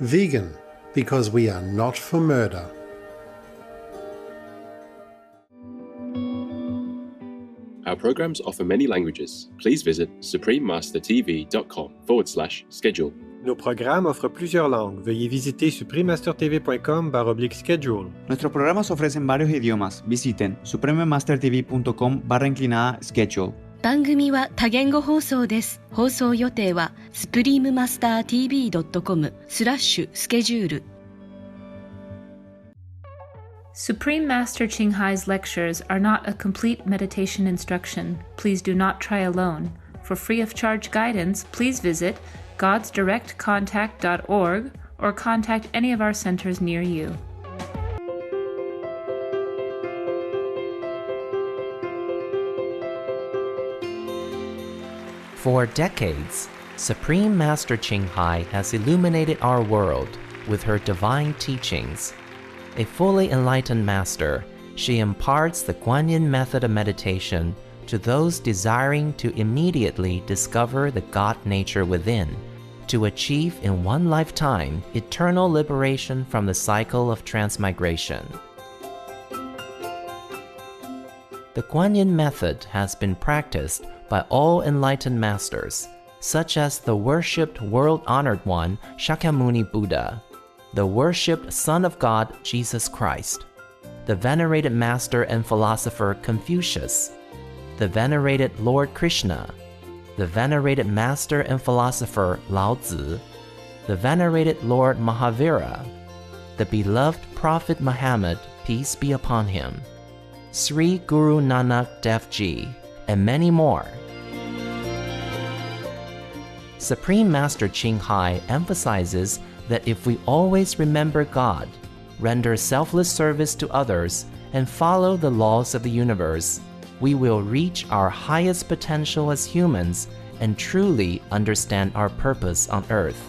Vegan, because we are not for murder. Our programs offer many languages. Please visit suprememastertv.com/schedule. Nos programas offrent plusieurs langues. Veuillez visiter suprememastertv.com/schedule. Nuestros programas ofrecen varios idiomas. Visiten suprememastertv.com/schedule. 番組は多言語放送です。放送予定は suprememastertv.com/schedule。 Supreme Master Ching Hai's lectures are not a complete meditation instruction. Please do not try alone. For free of charge guidance, please visit godsdirectcontact.org or contact any of our centers near you. For decades, Supreme Master Ching Hai has illuminated our world with her divine teachings. A fully enlightened master, she imparts the Guanyin method of meditation to those desiring to immediately discover the God nature within, to achieve in one lifetime eternal liberation from the cycle of transmigration. The Guanyin method has been practiced by all enlightened masters, such as the worshipped world-honored one Shakyamuni Buddha, the worshipped Son of God Jesus Christ, the venerated master and philosopher Confucius, the venerated Lord Krishna, the venerated master and philosopher Lao Tzu, the venerated Lord Mahavira, the beloved Prophet Muhammad, peace be upon him, Sri Guru Nanak Dev Ji, and many more. Supreme Master Ching Hai emphasizes that if we always remember God, render selfless service to others, and follow the laws of the universe, we will reach our highest potential as humans and truly understand our purpose on earth.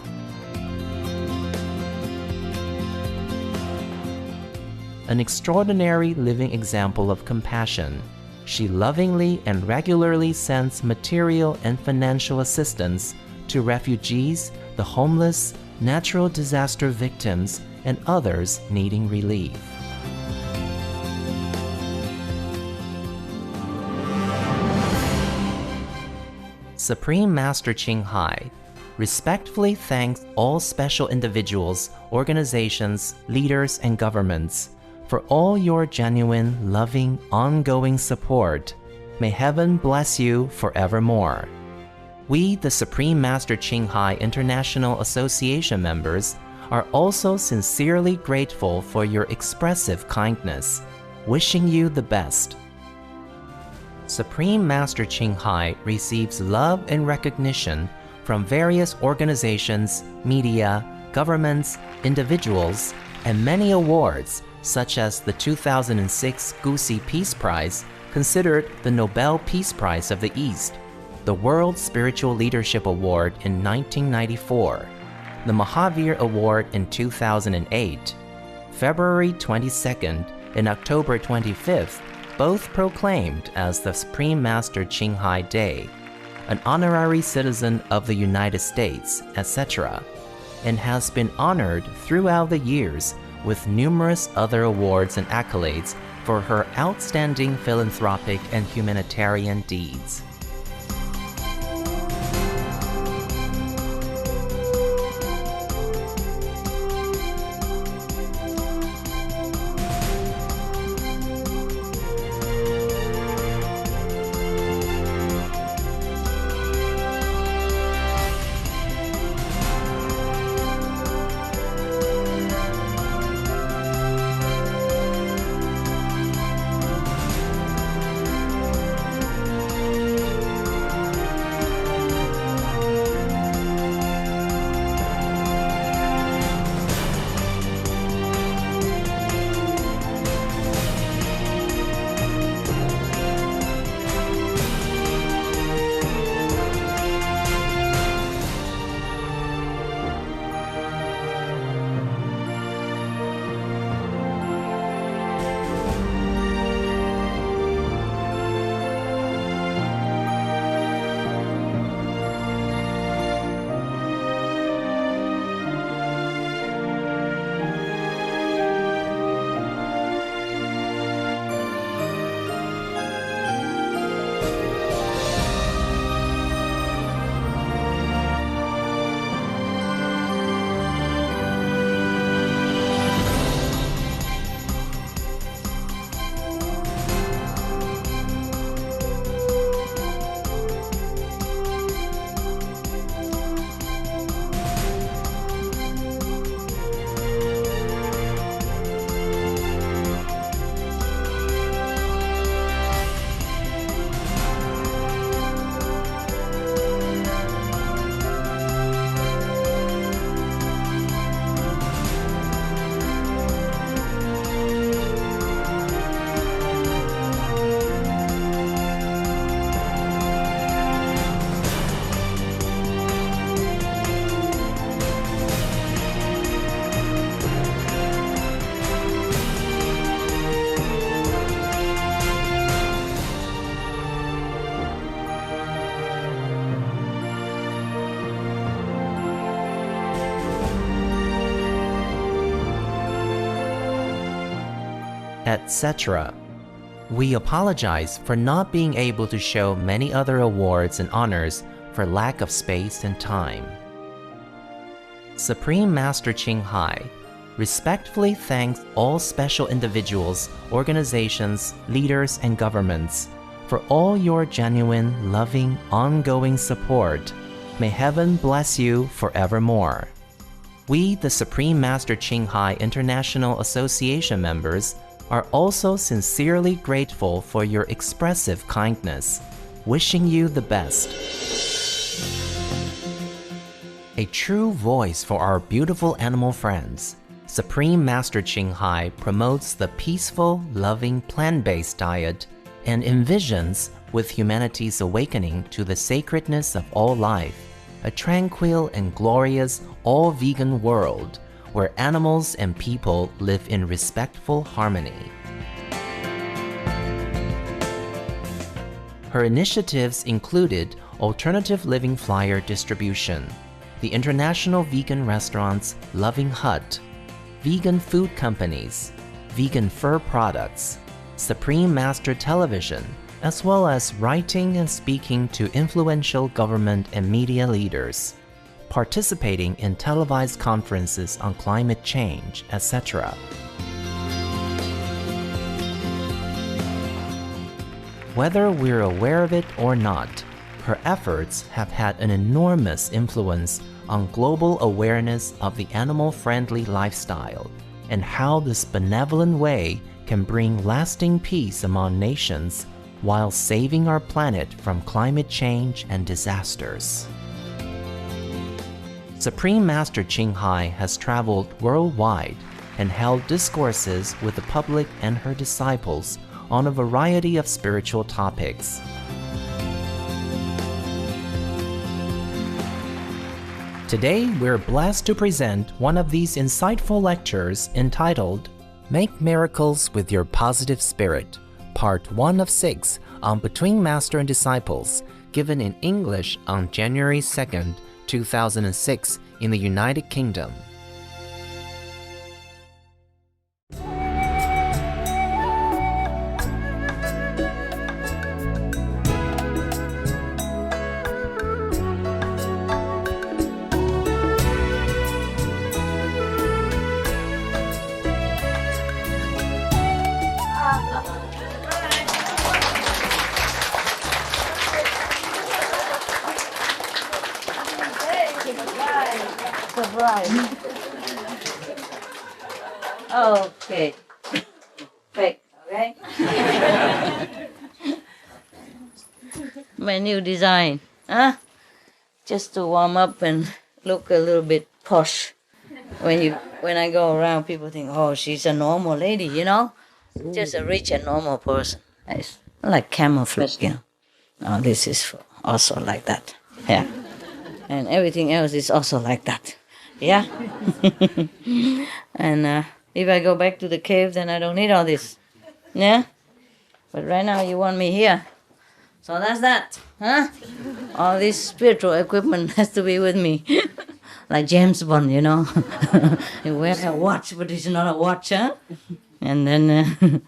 An extraordinary living example of compassion, she lovingly and regularly sends material and financial assistance to refugees, the homeless, natural disaster victims, and others needing relief. Supreme Master Ching Hai respectfully thanks all special individuals, organizations, leaders, and governments for all your genuine, loving, ongoing support. May heaven bless you forevermore. We, the Supreme Master Ching Hai International Association members, are also sincerely grateful for your expressive kindness, wishing you the best. Supreme Master Ching Hai receives love and recognition from various organizations, media, governments, individuals, and many awards, such as the 2006 Gusi Peace Prize, considered the Nobel Peace Prize of the East, the World Spiritual Leadership Award in 1994, the Mahavir Award in 2008, February 22nd and October 25th, both proclaimed as the Supreme Master Ching Hai Day, an honorary citizen of the United States, etc., and has been honored throughout the years with numerous other awards and accolades for her outstanding philanthropic and humanitarian deeds. etc. We apologize for not being able to show many other awards and honors for lack of space and time. Supreme Master Ching Hai respectfully thanks all special individuals, organizations, leaders, and governments for all your genuine, loving, ongoing support. May heaven bless you forevermore. We, the Supreme Master Ching Hai International Association members, are also sincerely grateful for your expressive kindness, wishing you the best. A true voice for our beautiful animal friends, Supreme Master Ching Hai promotes the peaceful, loving, plant-based diet and envisions, with humanity's awakening to the sacredness of all life, a tranquil and glorious all-vegan world where animals and people live in respectful harmony. Her initiatives included alternative living flyer distribution, the international vegan restaurants Loving Hut, vegan food companies, vegan fur products, Supreme Master Television, as well as writing and speaking to influential government and media leaders, participating in televised conferences on climate change, etc. Whether we're aware of it or not, her efforts have had an enormous influence on global awareness of the animal-friendly lifestyle and how this benevolent way can bring lasting peace among nations while saving our planet from climate change and disasters. Supreme Master Ching Hai has traveled worldwide and held discourses with the public and her disciples on a variety of spiritual topics. Today, we're blessed to present one of these insightful lectures entitled Make Miracles with Your Positive Spirit, Part 1 of 6 on Between Master and Disciples, given in English on January 2nd, 2006 in the United Kingdom. Okay. Fake, okay? My new design, huh? Just to warm up and look a little bit posh. When I go around, people think, oh, she's a normal lady, you know? Just a rich and normal person. It's like camouflage, you know? Oh, this is also like that, yeah. And everything else is also like that, yeah? And if I go back to the cave, then I don't need all this, yeah? But right now you want me here. So that's that, huh? All this spiritual equipment has to be with me. Like James Bond, you know? He wears a watch, but it's not a watch, huh? And then,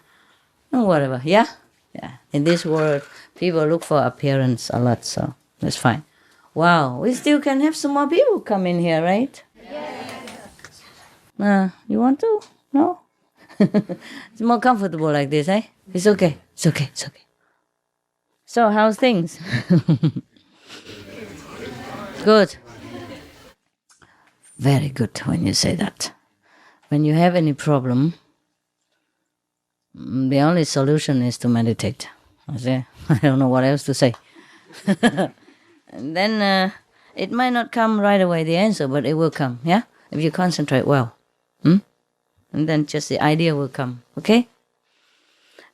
whatever, yeah? Yeah. In this world, people look for appearance a lot, so that's fine. Wow, we still can have some more people come in here, right? Yes. You want to? No? It's more comfortable like this, eh? It's okay. It's okay. It's okay. So, how's things? Good. Very good when you say that. When you have any problem, the only solution is to meditate. I don't know what else to say. And then it might not come right away, the answer, but it will come, yeah? If you concentrate well. And then just the idea will come, okay?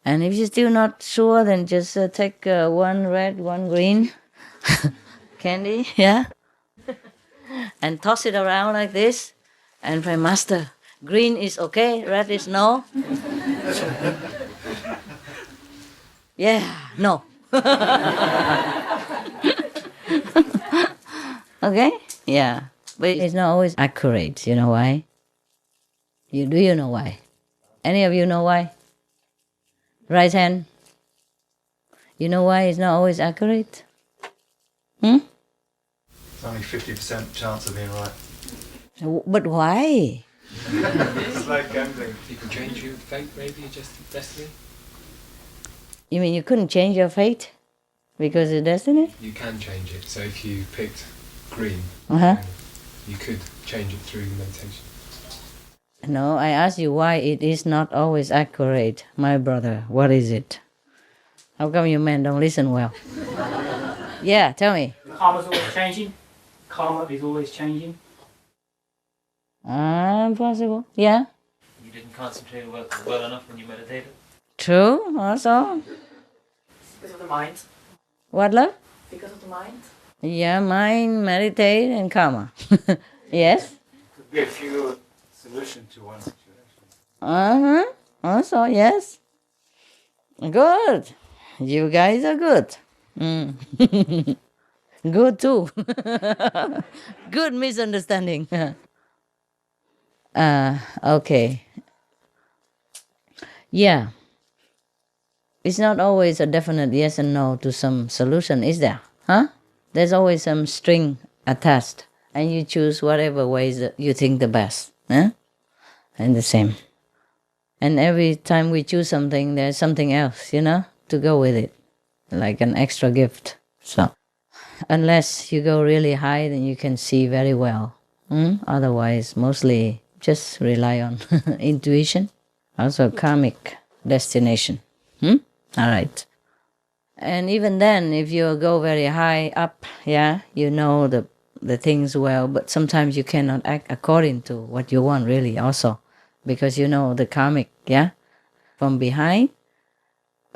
And if you're still not sure, then just take one red, one green candy, yeah? And toss it around like this and pray, Master, green is okay, red is no. Yeah, no. Okay? Yeah. But it's not always accurate. You know why? Do you know why? Any of you know why? Right hand. You know why it's not always accurate? Hmm? It's only 50% chance of being right. But why? It's like gambling. You can change your fate, maybe, just destiny. You mean you couldn't change your fate because of destiny? You can change it. So if you picked green, Uh-huh. you could change it through meditation. No, I asked you why it is not always accurate, my brother. What is it? How come you men don't listen well? Yeah, tell me. Karma's always changing. Karma is always changing. Possible. Yeah. You didn't concentrate well enough when you meditated. True, also. Because of the mind. What, love? Because of the mind. Yeah, mind, meditate, and karma. Yes? Could be a few solution to one situation. Uh-huh. Also, yes. Good. You guys are good. Mm. Good too. Good misunderstanding. Okay. Yeah. It's not always a definite yes and no to some solution, is there? Huh? There's always some string attached, and you choose whatever ways that you think the best. Huh? And the same. And every time we choose something, there's something else, to go with it, like an extra gift. So, unless you go really high, then you can see very well. Otherwise, mostly just rely on intuition. Also, karmic destination. All right. And even then, if you go very high up, you know the things well, but sometimes you cannot act according to what you want really also, because you know the karmic, from behind,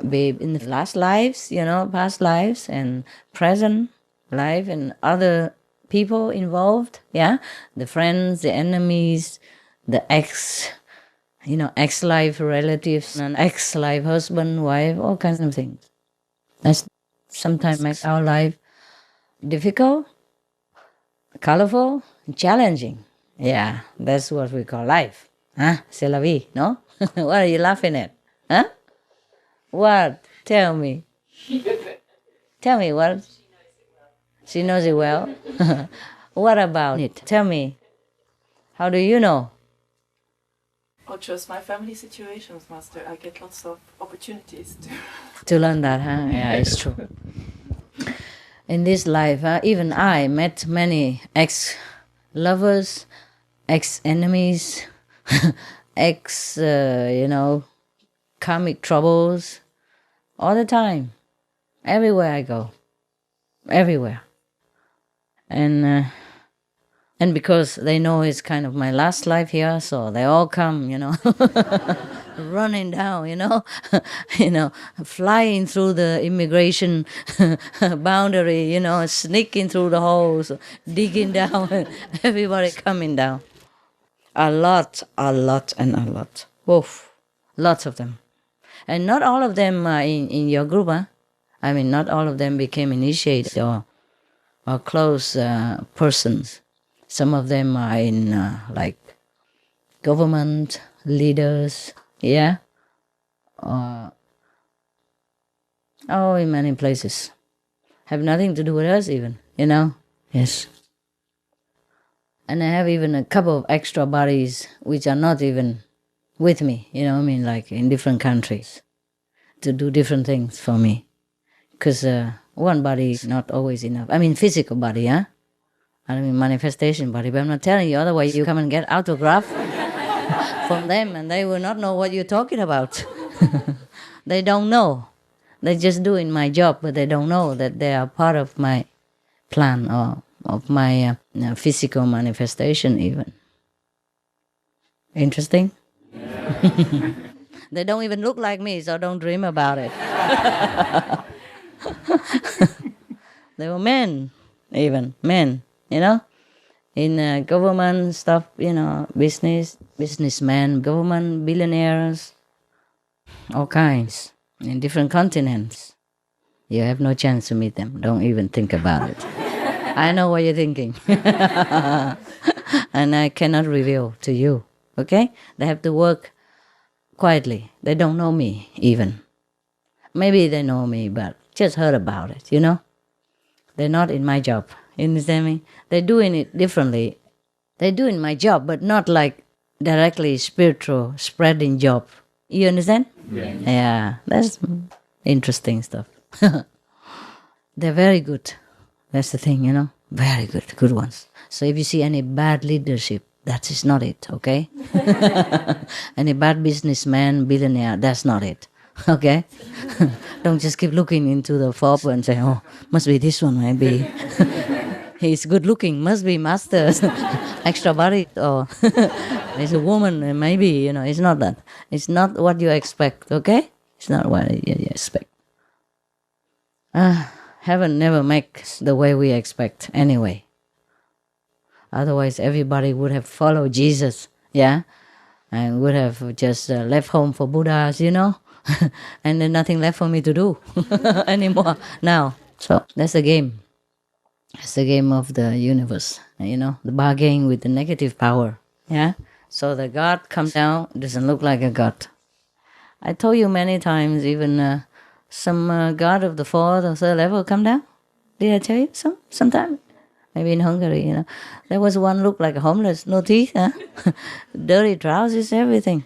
be in the last lives, past lives and present life and other people involved, the friends, the enemies, the ex-life relatives, and ex-life husband, wife, all kinds of things. That sometimes makes our life difficult, colorful, and challenging. Yeah, that's what we call life. C'est la vie, no? What are you laughing at? Huh? What? Tell me. Tell me what? She knows it well. What about it? Tell me. How do you know? Or just my family situations, Master. I get lots of opportunities to learn that, huh? Yeah, it's true. In this life, even I met many ex-lovers, ex-enemies, karmic troubles, all the time, everywhere I go, everywhere. And because they know it's kind of my last life here, so they all come, running down, flying through the immigration boundary, sneaking through the holes, digging down, everybody coming down. A lot, and a lot. Woof, lots of them. And not all of them are in your group, huh? I mean, not all of them became initiated or close persons. Some of them are in, government leaders, in many places. Have nothing to do with us even, Yes. And I have even a couple of extra bodies which are not even with me, like in different countries, to do different things for me. Because one body is not always enough. I mean, physical body, huh? I mean, manifestation body, but I'm not telling you, otherwise you come and get autograph from them and they will not know what you're talking about. They don't know. They're just doing my job, but they don't know that they are part of my plan or of my physical manifestation even. Interesting? They don't even look like me, so don't dream about it. They were men, even men. In government stuff, businessmen, government, billionaires, all kinds, in different continents. You have no chance to meet them. Don't even think about it. I know what you're thinking. And I cannot reveal to you, okay? They have to work quietly. They don't know me, even. Maybe they know me, but just heard about it, They're not in my job. You understand me? They're doing it differently. They're doing my job, but not like directly spiritual spreading job. You understand? Yeah, that's interesting stuff. They're very good. That's the thing, Very good ones. So if you see any bad leadership, that is not it, okay? Any bad businessman, billionaire, that's not it, okay? Don't just keep looking into the fob and say, oh, must be this one, maybe. He's good looking, must be master, extra body, or there's a woman, and maybe, it's not that. It's not what you expect, okay? It's not what you expect. Heaven never makes the way we expect anyway. Otherwise, everybody would have followed Jesus, yeah? And would have just left home for Buddhas, and then nothing left for me to do anymore now. So that's the game. It's the game of the universe, the bargaining with the negative power, yeah? So the God comes down, doesn't look like a God. I told you many times, even some God of the fourth or third level come down. Did I tell you sometime? Maybe in Hungary, There was one looked like a homeless, no teeth, dirty trousers, everything.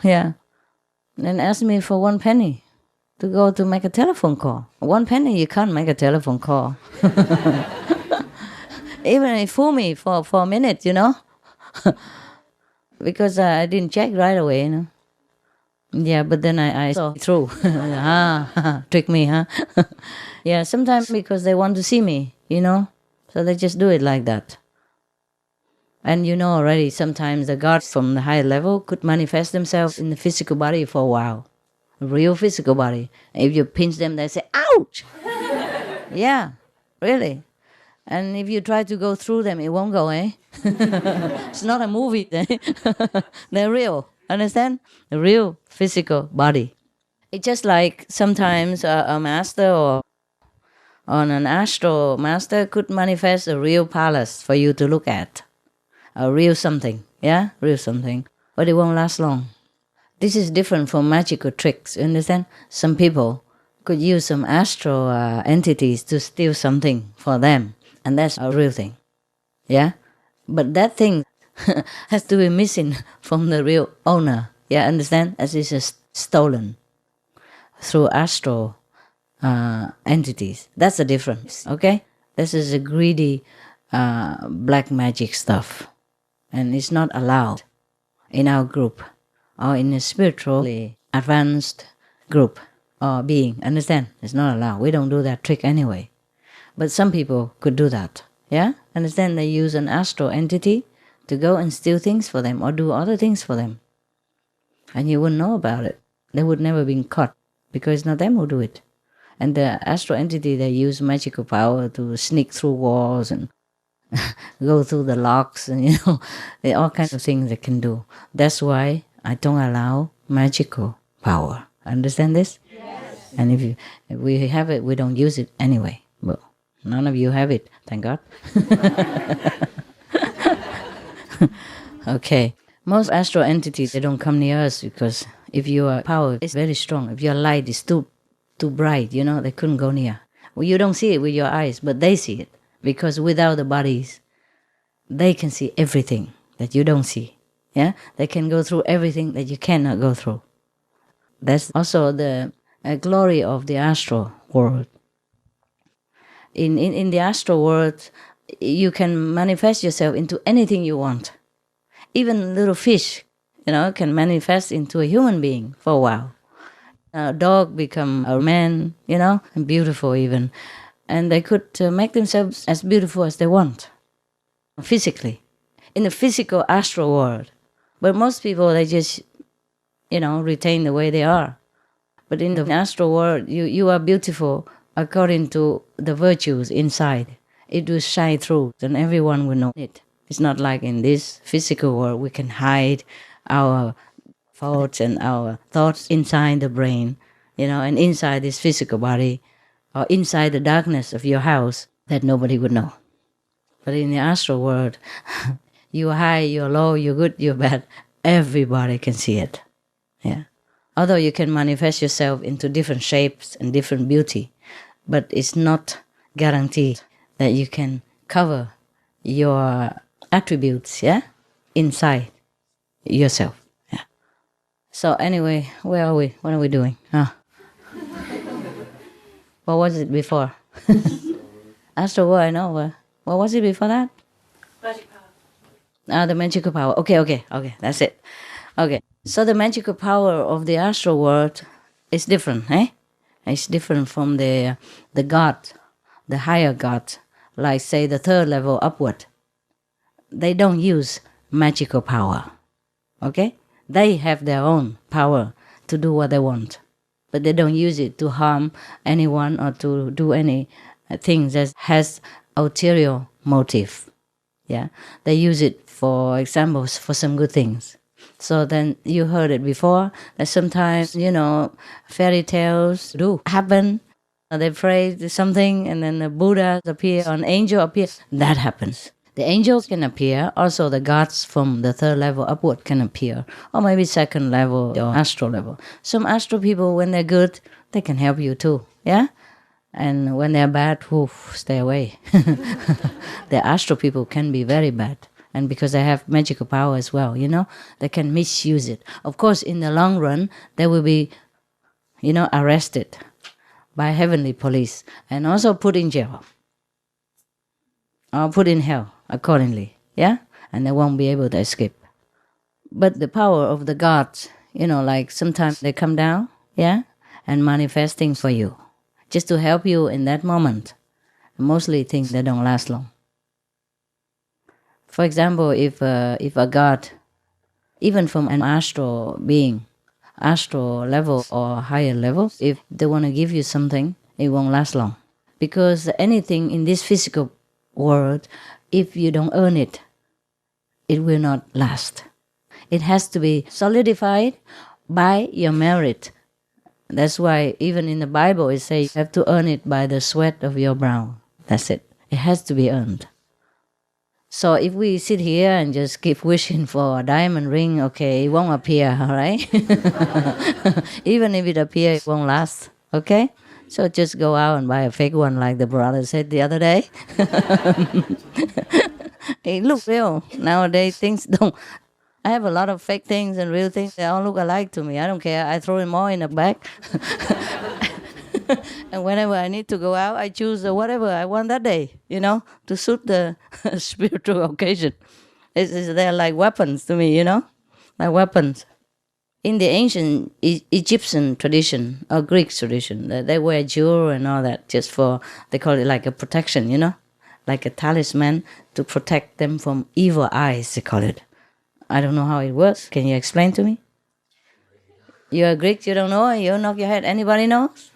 Yeah. And asked me for 1 penny to go to make a telephone call. 1 penny, you can't make a telephone call. Even he fooled me for a minute, because I didn't check right away, Yeah, but then I saw through. Trick me, huh? Yeah, sometimes because they want to see me, So they just do it like that. And already, sometimes the gods from the higher level could manifest themselves in the physical body for a while. A real physical body. If you pinch them, they say, ouch! Yeah, really. And if you try to go through them, it won't go, eh? It's not a movie. They're real. Understand? A real physical body. It's just like sometimes a master or an astral master could manifest a real palace for you to look at. A real something. Yeah? Real something. But it won't last long. This is different from magical tricks. You understand? Some people could use some astral entities to steal something for them. And that's a real thing. Yeah? But that thing has to be missing from the real owner. Yeah, understand? As it's just stolen through astral entities. That's the difference, okay? This is a greedy black magic stuff. And it's not allowed in our group or in a spiritually advanced group or being. Understand? It's not allowed. We don't do that trick anyway. But some people could do that. Yeah? Understand? They use an astral entity to go and steal things for them or do other things for them. And you wouldn't know about it. They would never be caught because it's not them who do it. And the astral entity, they use magical power to sneak through walls and go through the locks and, there are all kinds of things they can do. That's why I don't allow magical power. Understand this? Yes. And if we have it, we don't use it anyway. But none of you have it, thank God. Okay. Most astral entities, they don't come near us because if your power is very strong, if your light is too bright, they couldn't go near. Well, you don't see it with your eyes, but they see it. Because without the bodies, they can see everything that you don't see. Yeah? They can go through everything that you cannot go through. That's also the glory of the astral world. In the astral world, you can manifest yourself into anything you want. Even little fish, can manifest into a human being for a while. A dog become a man, and beautiful even. And they could make themselves as beautiful as they want, physically, in the physical astral world. But most people, they just, retain the way they are. But in the astral world, you are beautiful according to the virtues inside. It will shine through, and everyone will know it. It's not like in this physical world, we can hide our faults and our thoughts inside the brain, and inside this physical body, or inside the darkness of your house, that nobody would know. But in the astral world, you're high, you're low, you're good, you're bad. Everybody can see it. Yeah. Although you can manifest yourself into different shapes and different beauty, but it's not guaranteed that you can cover your attributes, yeah, inside yourself. Yeah. So anyway, where are we? What are we doing? What was it before? Astral world, I know. What was it before that? Magic power. The magical power. Okay, that's it. Okay, so the magical power of the astral world is different, eh? It's different from the God, the higher God, like say the third level upward. They don't use magical power, okay? They have their own power to do what they want, but they don't use it to harm anyone or to do any things that has ulterior motive. Yeah, they use it, for example, for some good things. So then you heard it before that sometimes, fairy tales do happen. They pray to something and then the Buddha appear or an angel appear. That happens. The angels can appear. Also the gods from the third level upward can appear. Or maybe second level or astral level. Some astral people, when they're good, they can help you too. Yeah? And when they're bad, stay away. The astral people can be very bad. And because they have magical power as well, they can misuse it. Of course, in the long run, they will be, arrested by heavenly police and also put in jail or put in hell accordingly, yeah? And they won't be able to escape. But the power of the gods, like sometimes they come down, yeah, and manifesting for you, just to help you in that moment. Mostly things that don't last long. For example, if a god, even from an astral being, astral level or higher level, if they want to give you something, it won't last long. Because anything in this physical world, if you don't earn it, it will not last. It has to be solidified by your merit. That's why even in the Bible it says you have to earn it by the sweat of your brow. That's it. It has to be earned. So if we sit here and just keep wishing for a diamond ring, okay, it won't appear, all right? Even if it appears, it won't last, okay? So just go out and buy a fake one like the brother said the other day. It looks real. Nowadays, things don't... I have a lot of fake things and real things. They all look alike to me. I don't care. I throw them all in a bag. And whenever I need to go out, I choose whatever I want that day, to suit the spiritual occasion. They're like weapons to me, like weapons. In the ancient Egyptian tradition or Greek tradition, they wear jewelry and all that just for, they call it like a protection, like a talisman to protect them from evil eyes, they call it. I don't know how it works. Can you explain to me? You're a Greek, you don't know? You knock your head. Anybody knows?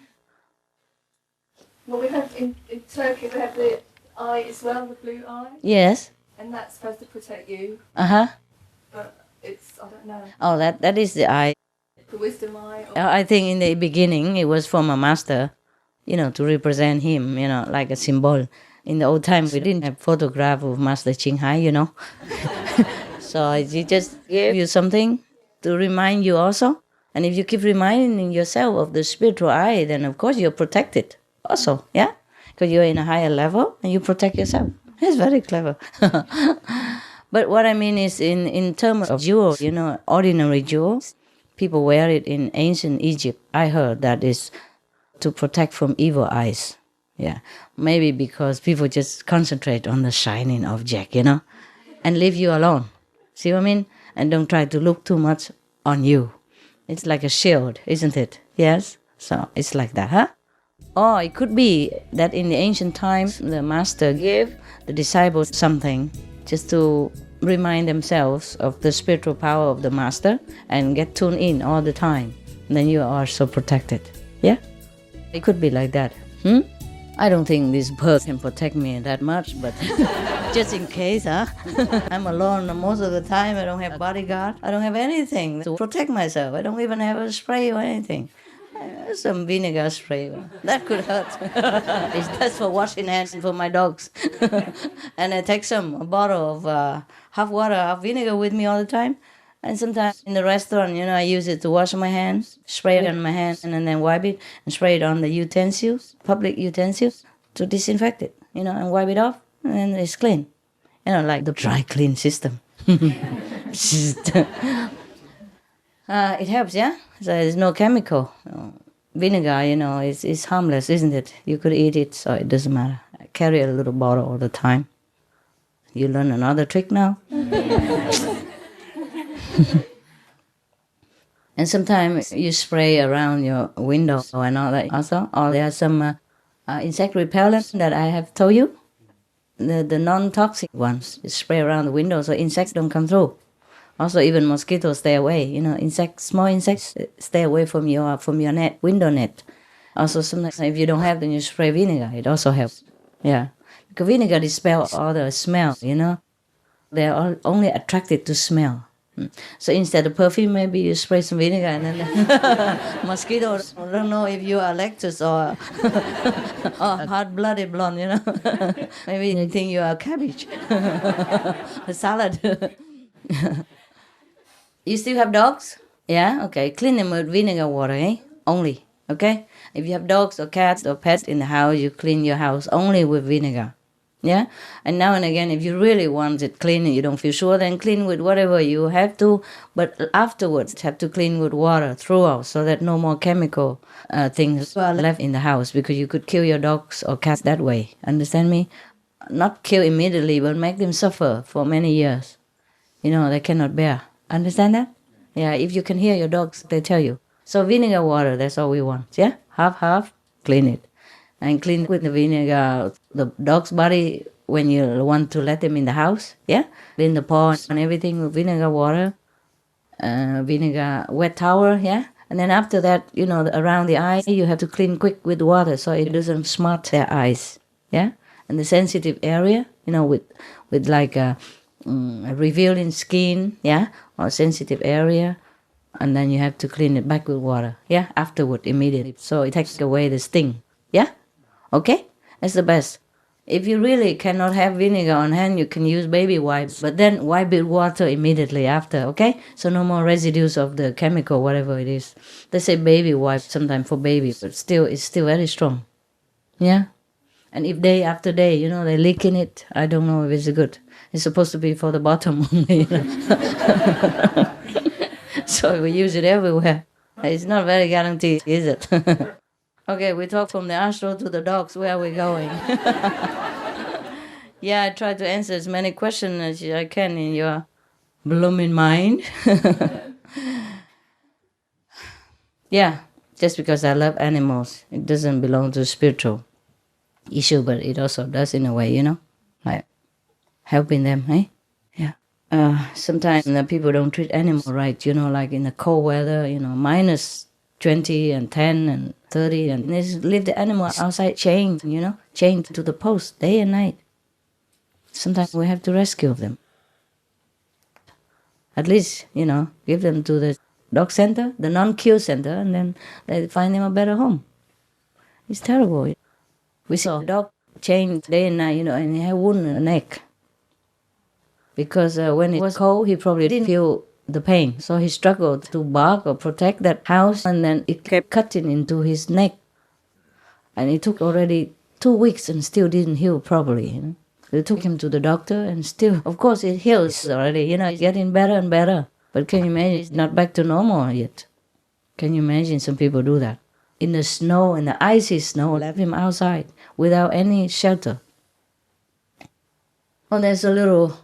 Well, we have in Turkey, we have the eye as well, the blue eye. Yes. And that's supposed to protect you. Uh-huh. But it's, I don't know. Oh, that is the eye. The wisdom eye. I think in the beginning it was from a master, to represent him, like a symbol. In the old time, we didn't have photograph of Master Ching Hai, So he just gave you something to remind you also. And if you keep reminding yourself of the spiritual eye, then of course you're protected also, yeah? Because you're in a higher level and you protect yourself. It's very clever. But what I mean is in terms of jewels, ordinary jewels, people wear it in ancient Egypt. I heard that is to protect from evil eyes. Yeah, maybe because people just concentrate on the shining object, and leave you alone. See what I mean? And don't try to look too much on you. It's like a shield, isn't it? Yes? So it's like that, huh? Or it could be that in the ancient times, the master gave the disciples something just to remind themselves of the spiritual power of the master and get tuned in all the time. And then you are so protected. Yeah? It could be like that. I don't think this bird can protect me that much, but just in case, huh? I'm alone most of the time. I don't have bodyguard. I don't have anything to protect myself. I don't even have a spray or anything. Some vinegar spray. That could hurt. That's for washing hands for my dogs. And I take a bottle of half water, half vinegar with me all the time. And sometimes in the restaurant, I use it to wash my hands, spray it on my hands, and then wipe it and spray it on the utensils, public utensils, to disinfect it, and wipe it off, and then it's clean. Like the dry clean system. It helps, yeah? So there's no chemical. Vinegar, is harmless, isn't it? You could eat it, so it doesn't matter. I carry a little bottle all the time. You learn another trick now? And sometimes you spray around your window and all that also. Or there are some insect repellent that I have told you. The non-toxic ones. You spray around the window so insects don't come through. Also, even mosquitoes stay away. Small insects stay away from your net, window net. Also, sometimes if you don't have, then you spray vinegar. It also helps. Yeah, because vinegar dispels all the smell. They are only attracted to smell. So instead of perfume, maybe you spray some vinegar, and then mosquitoes don't know if you are lactose or hot-blooded blonde. Maybe they think you are cabbage, a salad. You still have dogs? Yeah? Okay. Clean them with vinegar water, eh? Only. Okay? If you have dogs or cats or pets in the house, you clean your house only with vinegar. Yeah? And now and again, if you really want it clean and you don't feel sure, then clean with whatever you have to. But afterwards, have to clean with water throughout so that no more chemical things are left in the house, because you could kill your dogs or cats that way. Understand me? Not kill immediately, but make them suffer for many years. They cannot bear. Understand that? Yeah, if you can hear your dogs, they tell you. So vinegar water, that's all we want. Yeah? Half, clean it. And clean with the vinegar the dog's body when you want to let them in the house. Yeah? Clean the paw and everything with vinegar water. Vinegar wet towel, yeah? And then after that, around the eye, you have to clean quick with water so it doesn't smart their eyes. Yeah? And the sensitive area, with like a revealing skin, yeah? Or sensitive area, and then you have to clean it back with water, yeah, afterward, immediately, so it takes away the sting, yeah, okay, that's the best. If you really cannot have vinegar on hand, you can use baby wipes, but then wipe with water immediately after, okay, so no more residues of the chemical, whatever it is. They say baby wipes sometimes for babies, but it's still very strong, yeah. And if day after day, they leak in it, I don't know if it's good. It's supposed to be for the bottom only, So we use it everywhere. It's not very guaranteed, is it? Okay, we talk from the astral to the dogs. Where are we going? Yeah, I try to answer as many questions as I can in your blooming mind. Yeah, just because I love animals, it doesn't belong to spiritual issue, but it also does in a way, like helping them, eh? Yeah. Sometimes the people don't treat animals right, like in the cold weather, minus 20 and 10 and 30, and they just leave the animal outside chained, chained to the post day and night. Sometimes we have to rescue them. At least, give them to the dog center, the non-kill center, and then they find them a better home. It's terrible. We saw a dog chained day and night, and he had wound in the neck. Because when it was cold, he probably didn't feel the pain. So he struggled to bark or protect that house, and then it kept cutting into his neck. And it took already 2 weeks and still didn't heal properly. They took him to the doctor, and still, of course, it heals already. It's getting better and better. But can you imagine, it's not back to normal yet. Can you imagine some people do that? In the snow, in the icy snow, left him outside without any shelter. Well, there's a little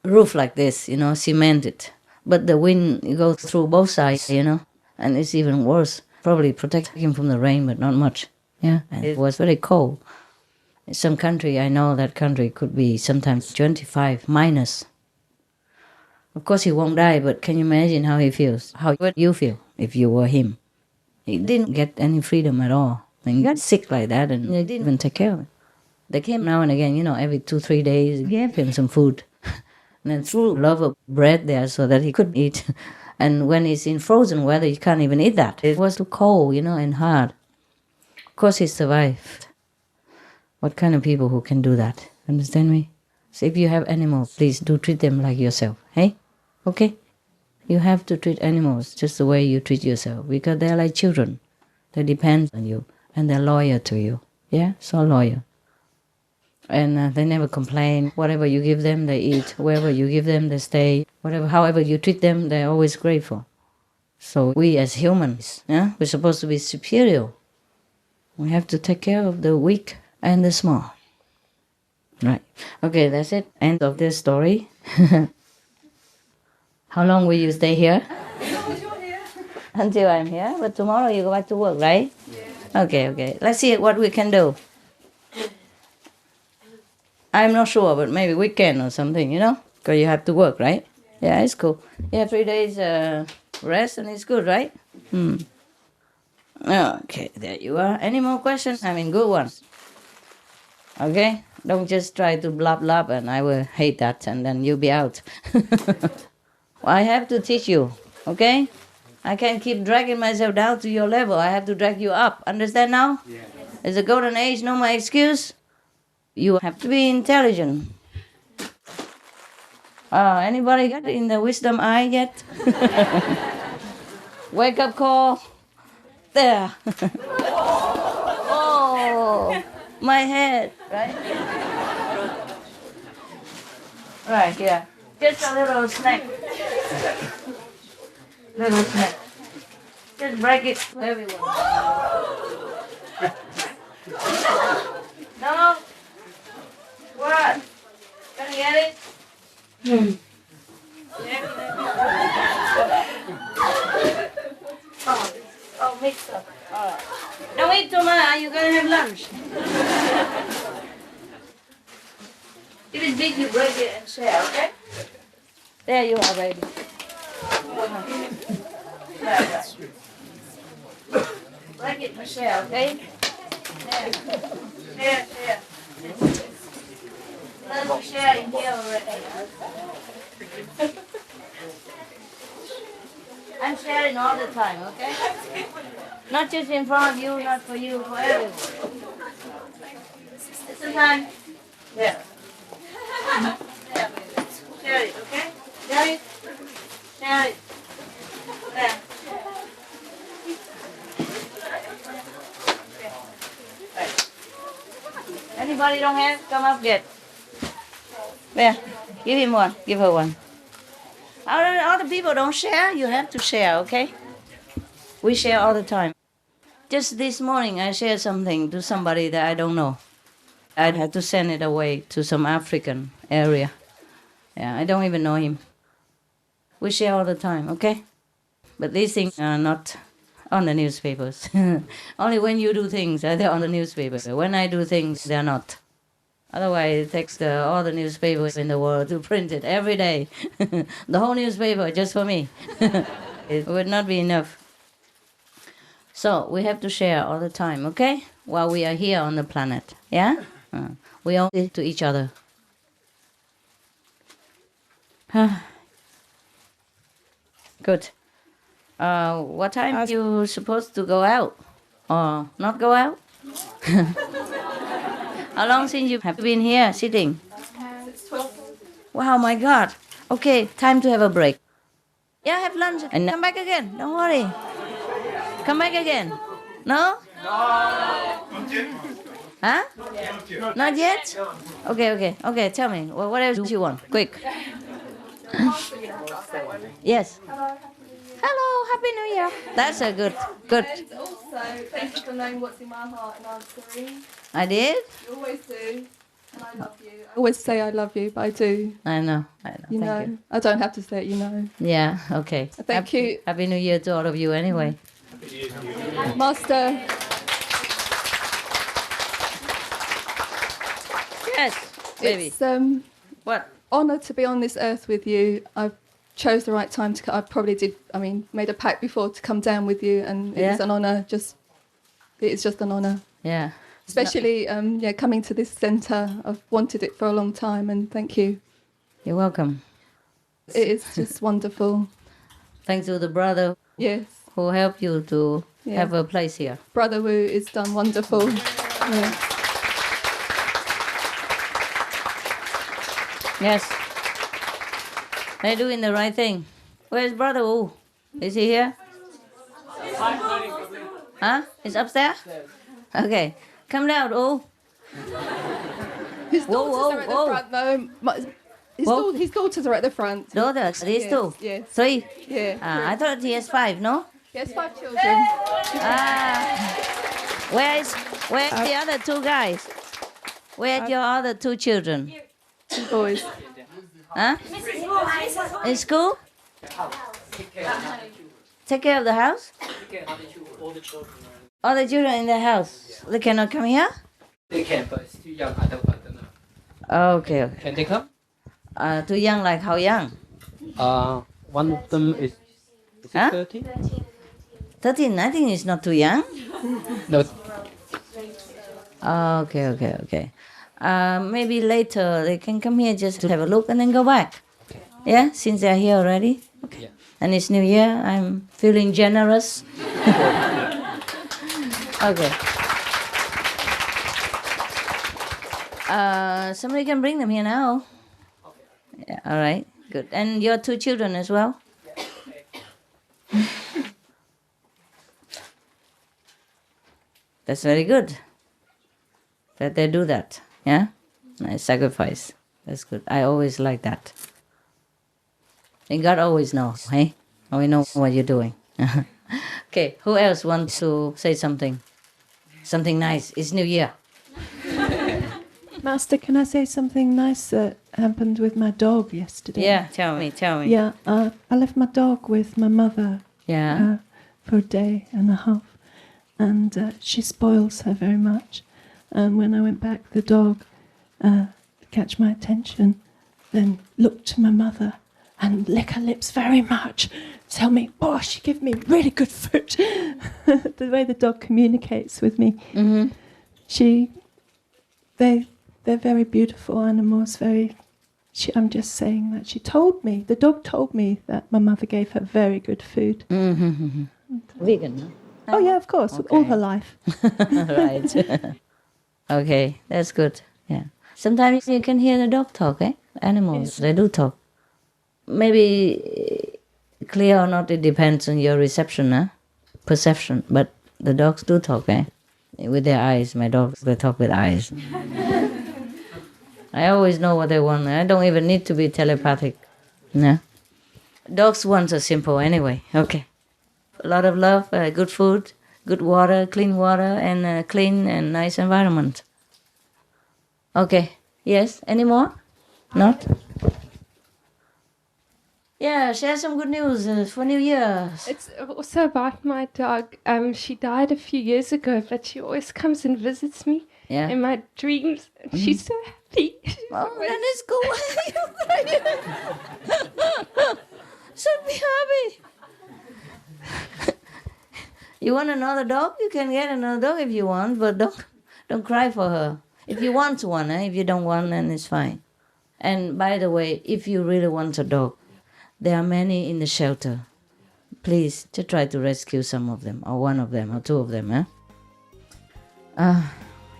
roof like this, cemented. But the wind goes through both sides, and it's even worse. Probably protecting him from the rain, but not much. Yeah, and it was very cold. In some country, I know that country could be sometimes 25 minus. Of course, he won't die, but can you imagine how he feels? How would you feel if you were him? He didn't get any freedom at all. And he got sick like that, and they didn't even take care of him. They came now and again, every 2-3 days, gave him some food. And then threw a loaf of bread there so that he could eat. And when it's in frozen weather, you can't even eat that. It was too cold, and hard. Of course, he survived. What kind of people who can do that? Understand me? So if you have animals, please do treat them like yourself, hey? Okay? You have to treat animals just the way you treat yourself because they're like children. They depend on you and they're loyal to you. Yeah, so loyal. And they never complain. Whatever you give them, they eat. Wherever you give them, they stay. However you treat them, they're always grateful. So we as humans, yeah, we're supposed to be superior. We have to take care of the weak and the small. Right. Okay, that's it. End of this story. How long will you stay here? Until I'm here. But tomorrow you go back to work, right? Yeah. Okay. Let's see what we can do. I'm not sure, but maybe weekend or something, because you have to work, right? Yeah, it's cool. You have 3 days rest and it's good, right? Okay, there you are. Any more questions? I mean, good ones. Okay? Don't just try to blah and I will hate that and then you'll be out. I have to teach you, okay? I can't keep dragging myself down to your level. I have to drag you up. Understand now? Yeah. It's a golden age, no more excuse. You have to be intelligent. Anybody got in the wisdom eye yet? Wake up call. There. Oh, my head, right? Right, yeah. Just a little snack. Little snack. Just break it for everyone. No? What? Can you get it? Oh, mix up. All right. Don't eat too much. You're going to have lunch. If it's big, you break it and share, okay? There you are, baby. Right. Break it and share, okay? There. Share. Let's share in here already. I'm sharing all the time, okay? Not just in front of you, not for you, for everyone. It's the time. There. Share it, okay? Share it. Share it. There. Right. Anybody don't have? Come up, get. There. Give him one. Give her one. Other people don't share. You have to share, okay? We share all the time. Just this morning, I shared something to somebody that I don't know. I had to send it away to some African area. Yeah, I don't even know him. We share all the time, okay? But these things are not on the newspapers. Only when you do things, they're on the newspaper. When I do things, they're not. Otherwise, it takes all the newspapers in the world to print it every day. The whole newspaper just for me. It would not be enough. So we have to share all the time, okay? While we are here on the planet, yeah? We owe it to each other. Good. What time are you supposed to go out? Or not go out? How long since you have been here sitting? It's 12. Wow, my God. Okay, time to have a break. Yeah, have lunch and come back again. Don't worry. Come back again. No? Huh? Not yet? Okay, tell me. Well, what else do you want? Quick. Yes. Hello, Happy New Year. That's a good. And also, thank you for knowing what's in my heart and answering. I did? You always do. And I love you. I always say I love you, but I do. I know. You know. I don't have to say it, you know. Yeah, okay. Thank you. Happy New Year to all of you anyway. Master. Yes, baby. It's what? Honour to be on this earth with you. I chose the right time to. I probably did. Made a pact before to come down with you, and it was an honour. It is just an honour. Yeah. Especially, coming to this centre. I've wanted it for a long time, and thank you. You're welcome. It is just wonderful. Thanks to the brother. Yes. Who helped you to have a place here. Brother Wu is done wonderful. Yeah. Yes. They're doing the right thing. Where's brother Wu? Is he here? Huh? He's upstairs? Okay. Come down, Wu. His daughters are at the front, though. His daughters are at the front. Daughters? These two? Yes. 3? Yeah. I thought he has 5, no? He has 5 children. Where's the other 2 guys? Where's your other 2 children? 2 boys. Huh? In school? Take care of the house? All the children in the house. They cannot come here? They can, but it's too young. I don't know. Okay. Can they come? Too young, like how young? One of them is it 13? 13, I think it's not too young. No. Okay. Maybe later they can come here just to have a look and then go back. Yeah, since they're here already. Okay. Yeah. And it's New Year. I'm feeling generous. Okay. Somebody can bring them here now. Yeah, all right, good. And your 2 children as well? That's very good that they do that. Yeah? Nice sacrifice. That's good. I always like that. And God always knows, hey? We know what you're doing. Okay, who else wants to say something? Something nice. It's New Year. Master, can I say something nice that happened with my dog yesterday? Yeah, tell me. Yeah, I left my dog with my mother for a day and a half, and she spoils her very much. And when I went back, the dog catch my attention, then looked to my mother and lick her lips very much. Tell me, she give me really good food. The way the dog communicates with me. Mm-hmm. They're very beautiful animals. I'm just saying that the dog told me that my mother gave her very good food. Mm-hmm. Vegan, no? Oh yeah, of course, okay. all her life. Right. Okay, that's good. Yeah. Sometimes you can hear the dog talk, eh? Animals, yes. They do talk. Maybe clear or not, it depends on your reception, perception. But the dogs do talk, eh? With their eyes. My dogs, they talk with eyes. I always know what they want. I don't even need to be telepathic. No. Dogs' wants are simple anyway. Okay. A lot of love, good food, good water, clean water, and clean and nice environment. Okay. Yes? Any more? Not? Yeah, share some good news for New Year. It's also about my dog. She died a few years ago, but she always comes and visits me in my dreams. Mm-hmm. She's so happy. Oh, that is cool. Should be happy. You want another dog? You can get another dog if you want, but don't cry for her. If you want one, if you don't want, then it's fine. And by the way, if you really want a dog, there are many in the shelter. Please, to try to rescue some of them, or one of them, or 2 of them,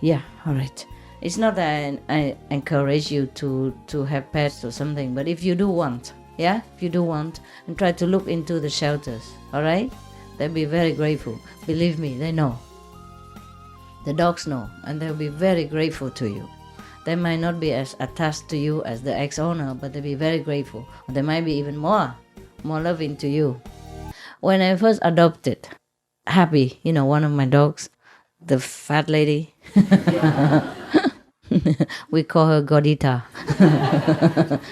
Yeah, all right. It's not that I encourage you to have pets or something, but if you do want, if you do want, and try to look into the shelters, all right? They'll be very grateful. Believe me, they know. The dogs know, and they'll be very grateful to you. They might not be as attached to you as the ex-owner, but they'll be very grateful. They might be even more loving to you. When I first adopted Happy, one of my dogs, the fat lady, we call her Gordita,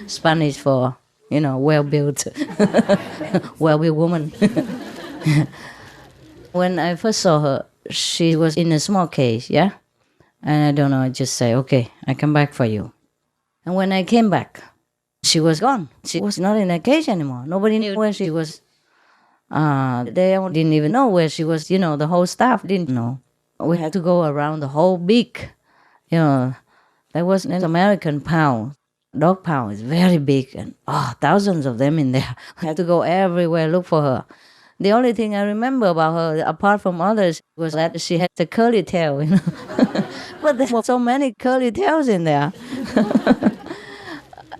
Spanish for, well-built, well-built woman. When I first saw her, she was in a small cage, And I don't know, I just say, okay, I come back for you. And when I came back, she was gone. She was not in a cage anymore. Nobody knew where she was. They didn't even know where she was. The whole staff didn't know. We had to go around the whole big, there was an American pound. Dog pound is very big and thousands of them in there. We had to go everywhere, look for her. The only thing I remember about her, apart from others, was that she had a curly tail, But there were so many curly tails in there.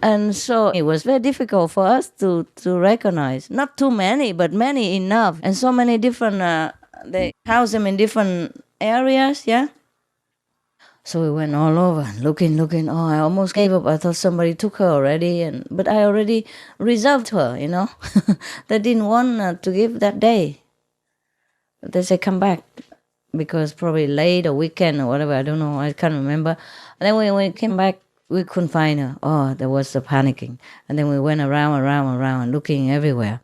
And so it was very difficult for us to recognize. Not too many, but many enough. And so many different, they house them in different areas, yeah? So we went all over, looking. Oh, I almost gave up. I thought somebody took her already, but I already reserved her, They didn't want to give that day. But they said, come back, because probably late or weekend or whatever, I don't know, I can't remember. And then when we came back, we couldn't find her. Oh, there was the panicking. And then we went around, looking everywhere.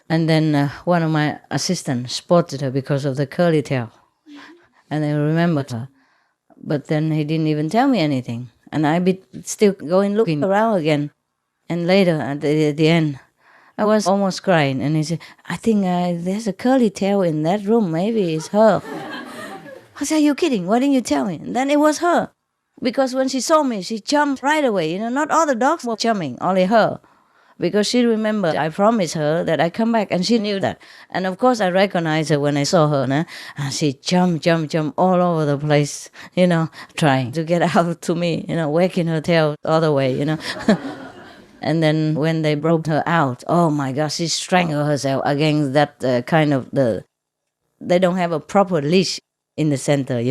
And then one of my assistants spotted her because of the curly tail. And I remembered her. But then he didn't even tell me anything. And I be still going looking around again. And later, at the end, I was almost crying. And he said, I think there's a curly tail in that room. Maybe it's her. I said, are you kidding? Why didn't you tell me? And then it was her. Because when she saw me, she jumped right away. Not all the dogs were jumping, only her. Because she remembered I promised her that I'd come back, and she knew that. And of course I recognized her when I saw her. And she jumped all over the place, trying to get out to me, wagging her tail all the way, And then when they brought her out, oh my gosh, she strangled herself against that they don't have a proper leash in the center,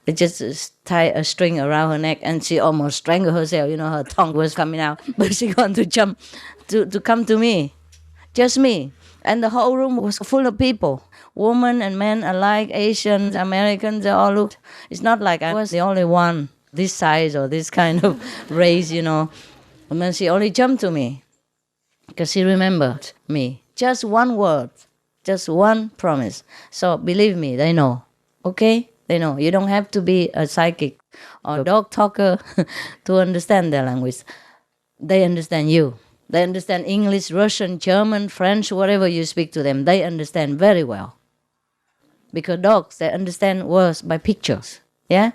They just tie a string around her neck, and she almost strangled herself, her tongue was coming out. But she got to jump to come to me, just me. And the whole room was full of people, women and men alike, Asians, Americans, they all looked. It's not like I was the only one this size or this kind of race, And then she only jumped to me because she remembered me. Just one word, just one promise. So believe me, they know. Okay? They know. You don't have to be a psychic or a dog talker to understand their language. They understand you. They understand English, Russian, German, French, whatever you speak to them. They understand very well. Because dogs, they understand words by pictures. Yeah?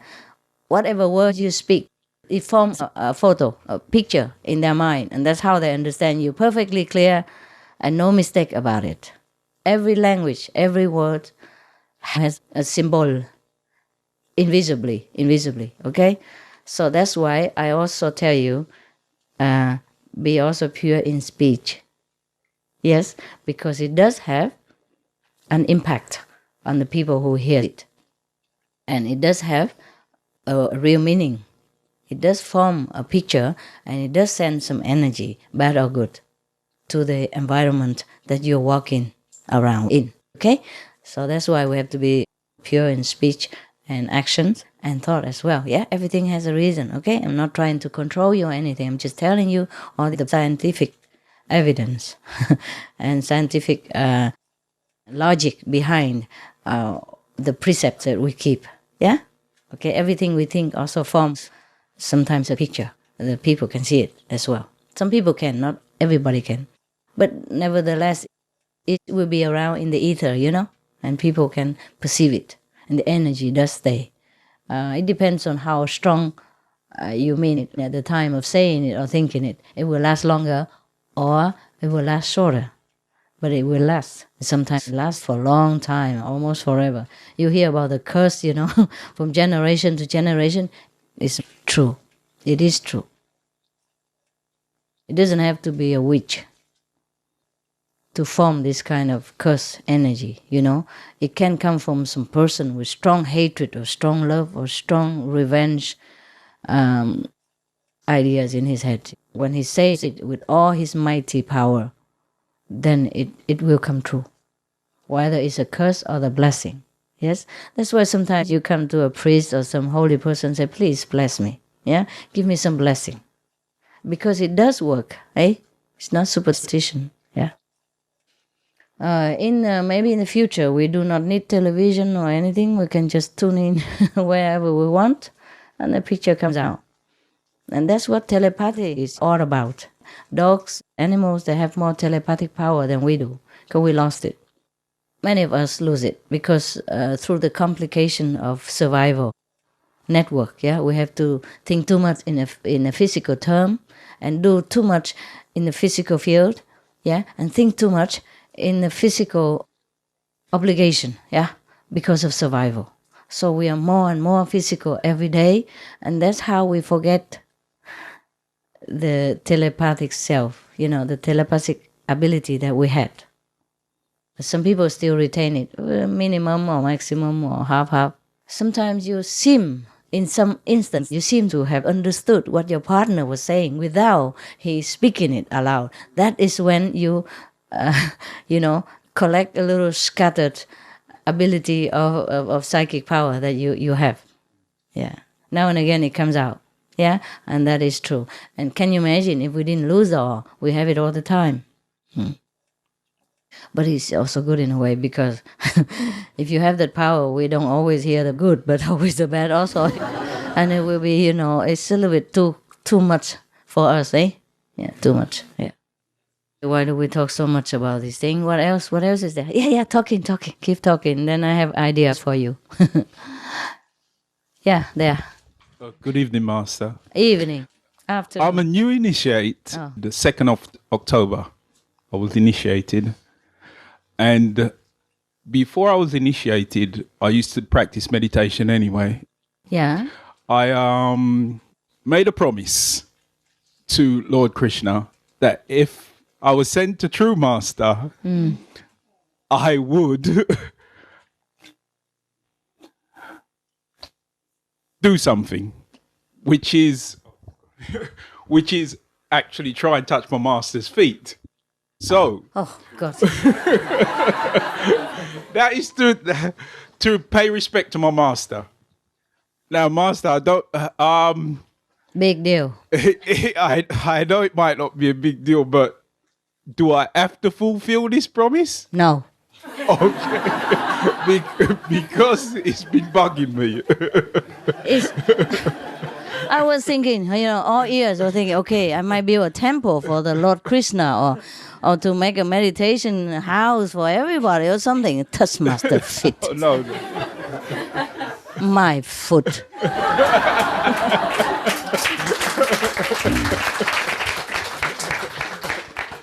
Whatever word you speak, it forms a photo, a picture in their mind. And that's how they understand you perfectly clear and no mistake about it. Every language, every word has a symbol invisibly, okay? So that's why I also tell you, be also pure in speech. Yes, because it does have an impact on the people who hear it. And it does have a real meaning. It does form a picture, and it does send some energy, bad or good, to the environment that you're walking around in, okay? So that's why we have to be pure in speech and actions and thought as well. Yeah, everything has a reason, okay? I'm not trying to control you or anything. I'm just telling you all the scientific evidence and scientific logic behind the precepts that we keep. Yeah? Okay, everything we think also forms sometimes a picture. The people can see it as well. Some people can, not everybody can. But nevertheless, it will be around in the ether, and people can perceive it. And the energy does stay. It depends on how strong you mean it at the time of saying it or thinking it. It will last longer or it will last shorter. But it will last. Sometimes it lasts for a long time, almost forever. You hear about the curse, from generation to generation. It's true. It is true. It doesn't have to be a witch to form this kind of curse energy, It can come from some person with strong hatred or strong love or strong revenge ideas in his head. When he says it with all his mighty power, then it will come true. Whether it's a curse or the blessing. Yes? That's why sometimes you come to a priest or some holy person and say, please bless me. Yeah? Give me some blessing. Because it does work, eh? It's not superstition. Yeah? Maybe in the future we do not need television or anything. We can just tune in wherever we want, and the picture comes out. And that's what telepathy is all about. Dogs, animals, they have more telepathic power than we do, because we lost it. Many of us lose it because through the complication of survival network, yeah, we have to think too much in a physical term and do too much in the physical field, yeah, and think too much in the physical obligation, yeah, because of survival. So we are more and more physical every day, and that's how we forget the telepathic self, the telepathic ability that we had. Some people still retain it, minimum or maximum or half-half. Sometimes in some instance, you seem to have understood what your partner was saying without he speaking it aloud. That is when you, collect a little scattered ability of psychic power that you have. Yeah. Now and again it comes out. Yeah. And that is true. And can you imagine if we didn't lose all, we have it all the time. But it's also good in a way because if you have that power, we don't always hear the good, but always the bad also. And it will be, it's a little bit too much for us, eh? Yeah, too much. Yeah. Why do we talk so much about this thing? What else? What else is there? Yeah, talking. Keep talking. Then I have ideas for you. Yeah, there. Good evening, Master. Evening. Afternoon. I'm a new initiate. The 2nd of October, I was initiated. And before I was initiated, I used to practice meditation anyway. Yeah. I made a promise to Lord Krishna that if I was sent to True Master, I would do something, which is actually try and touch my Master's feet. So, oh God, that is to pay respect to my Master. Now, Master, I don't. Big deal. I know it might not be a big deal, but do I have to fulfill this promise? No. Okay, because it's been bugging me. I was thinking, all years I was thinking, okay, I might build a temple for the Lord Krishna or to make a meditation house for everybody or something. Touch Master feet. Oh, no. My foot.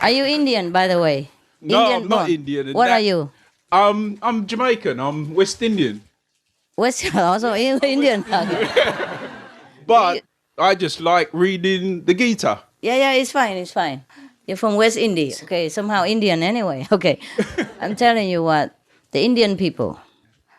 Are you Indian, by the way? No, Indian I'm not born. Indian. What are you? I'm Jamaican. I'm West Indian. Also Indian. But I just like reading the Gita. Yeah, it's fine. You're from West Indies. Okay, somehow Indian anyway. Okay. I'm telling you what, the Indian people,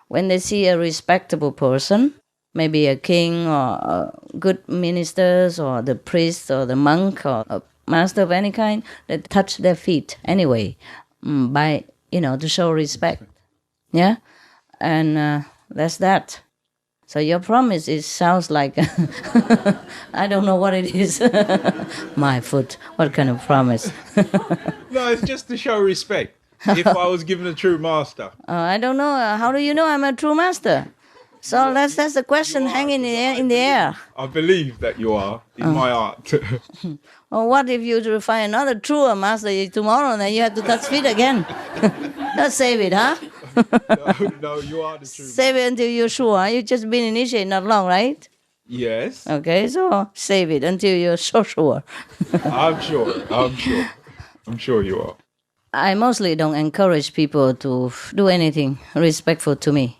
when they see a respectable person, maybe a king or good ministers or the priest or the monk or a master of any kind, they touch their feet anyway by, to show respect. Yeah? And that's that. So your promise sounds like, I don't know what it is. My foot, what kind of promise? No, it's just to show respect. If I was given a true master. I don't know. How do you know I'm a true master? So that's the question hanging in the air. I believe that you are in my art. Well, what if you find another truer master tomorrow and then you have to touch feet again? Let's save it, huh? No, you are the true. Save it until you're sure. You've just been initiated not long, right? Yes. Okay, so save it until you're so sure. I'm sure you are. I mostly don't encourage people to do anything respectful to me.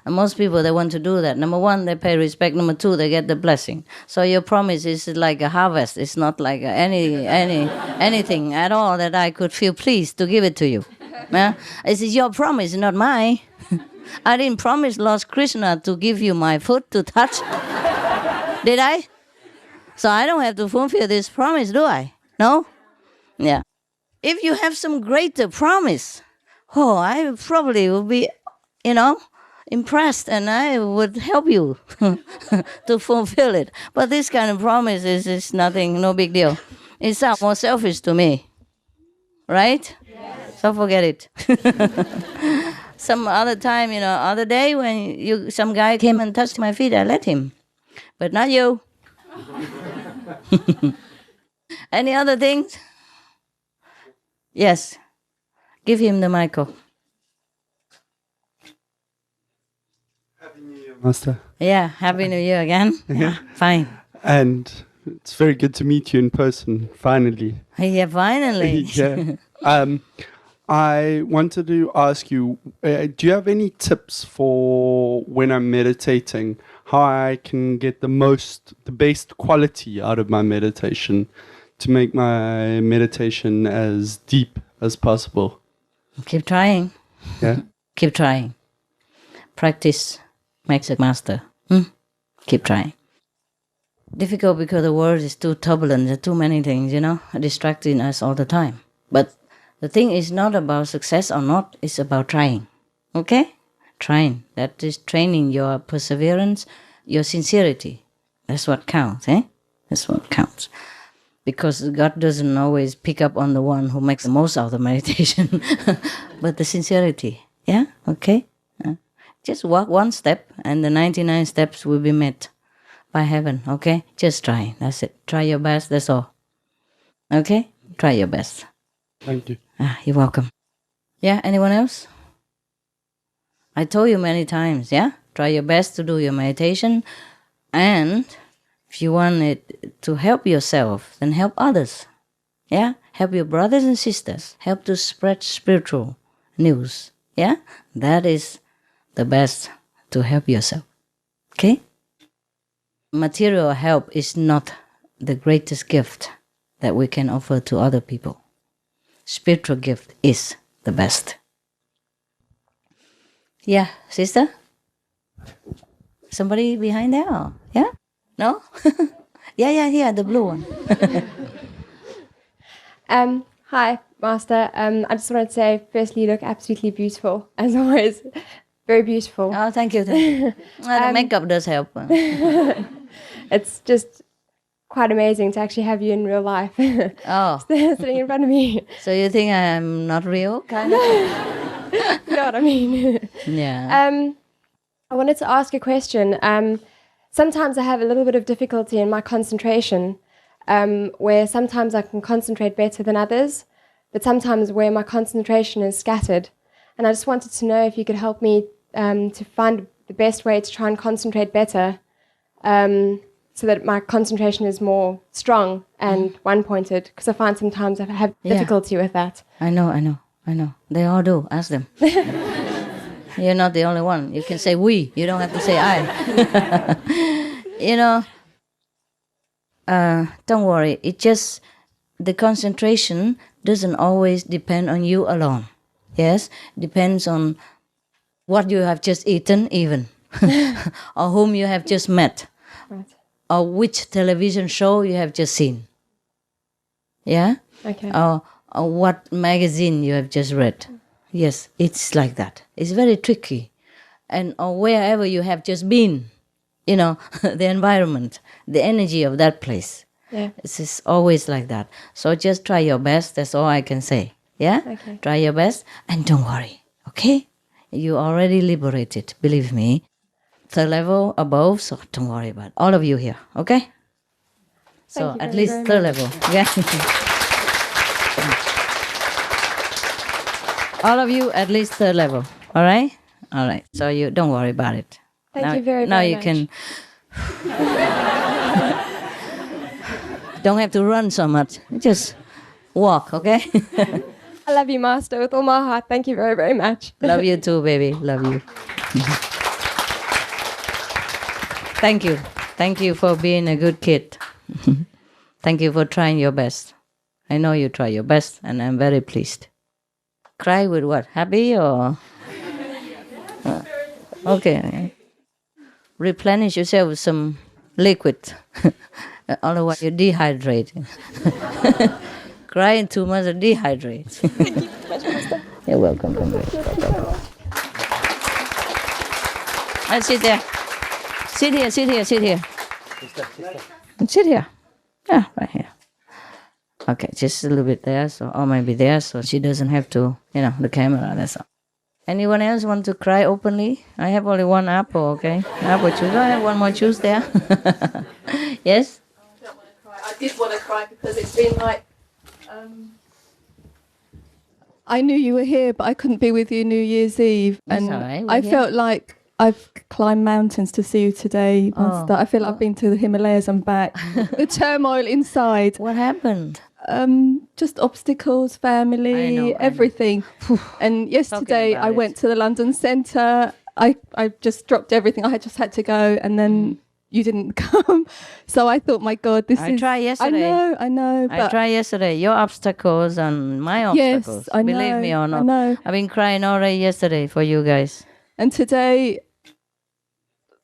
And most people, they want to do that. Number one, they pay respect. Number two, they get the blessing. So your promise is like a harvest. It's not like anything at all that I could feel pleased to give it to you. Yeah? It's your promise, not mine. I didn't promise Lord Krishna to give you my foot to touch. Did I? So I don't have to fulfill this promise, do I? No? Yeah. If you have some greater promise, I probably would be, impressed, and I would help you to fulfill it. But this kind of promise is nothing, no big deal. It sounds more selfish to me. Right? Yes. So forget it. Some other time, other day when some guy came and touched my feet, I let him. But not you. Any other things? Yes. Give him the microphone. Happy New Year, Master. Yeah, Happy New Year again. Yeah. Fine. And it's very good to meet you in person, finally. Yeah, finally. Yeah. I wanted to ask you, do you have any tips for when I'm meditating, how I can get the best quality out of my meditation to make my meditation as deep as possible? Keep trying. Yeah. Keep trying. Practice makes a master. Keep trying. Difficult because the world is too turbulent. There are too many things, distracting us all the time. But the thing is not about success or not. It's about trying. Okay? Trying. That is training your perseverance, your sincerity. That's what counts, eh? That's what counts. Because God doesn't always pick up on the one who makes the most out of the meditation, but the sincerity. Yeah? Okay? Just walk one step and the 99 steps will be met by heaven. Okay? Just try. That's it. Try your best. That's all. Okay? Try your best. Thank you. You're welcome. Yeah? Anyone else? I told you many times, yeah? Try your best to do your meditation. And if you want it to help yourself, then help others. Yeah? Help your brothers and sisters. Help to spread spiritual news. Yeah? That is the best to help yourself. Okay? Material help is not the greatest gift that we can offer to other people. Spiritual gift is the best. Yeah, sister? Somebody behind there? Or? Yeah? No? yeah, the blue one. Hi, Master. I just wanted to say, firstly, you look absolutely beautiful, as always. Very beautiful. Oh, thank you. The makeup does help. It's just quite amazing to actually have you in real life. Oh. Sitting in front of me. So you think I'm not real, kind of? You know what I mean? Yeah. I wanted to ask a question. Sometimes I have a little bit of difficulty in my concentration, where sometimes I can concentrate better than others, but sometimes where my concentration is scattered. And I just wanted to know if you could help me to find the best way to try and concentrate better, so that my concentration is more strong and one-pointed, because I find sometimes I have difficulty with that. I know. They all do. Ask them. You're not the only one. You can say we. You don't have to say I. Don't worry. It just, the concentration doesn't always depend on you alone. Yes? Depends on what you have just eaten even. Or whom you have just met. Right. Or which television show you have just seen. Yeah? Okay. Or what magazine you have just read. Yes, it's like that. It's very tricky. And or wherever you have just been, the environment, the energy of that place. Yeah. It's just always like that. So just try your best. That's all I can say. Yeah? Okay. Try your best and don't worry. Okay? You already liberated, believe me. Third level above, so don't worry about it. All of you here. Okay? So at least third level. Yeah. All of you at least third level. All right? All right. So you don't worry about it. Thank you very much. Now you can... Don't have to run so much. Just walk, okay? I love you, Master, with all my heart. Thank you very, very much. Love you too, baby. Love you. Thank you. Thank you for being a good kid. Thank you for trying your best. I know you try your best, and I'm very pleased. Cry with what? Happy or? Okay. Replenish yourself with some liquid. Otherwise, you dehydrate. Crying too much and dehydrate. Thank you very much, Master. You're welcome. Sit there. Sit here. Sit here. Yeah, right here. Okay, just a little bit there, or maybe there, so she doesn't have to, the camera, that's all. Anyone else want to cry openly? I have only one apple, okay? Apple juice. I have one more juice there. Yes? I don't want to cry. I did want to cry because it's been like... I knew you were here, but I couldn't be with you New Year's Eve. That's all right. I felt like I've climbed mountains to see you today. I feel like I've been to the Himalayas and back. The turmoil inside. What happened? Just obstacles, family, everything. And yesterday I went to the London Centre. I just dropped everything. I just had to go, and then you didn't come. So I thought, my God, I tried yesterday. I know. I tried yesterday. Your obstacles and my obstacles. Yes, I know. Believe me or not. I know. I've been crying all day yesterday for you guys. And today,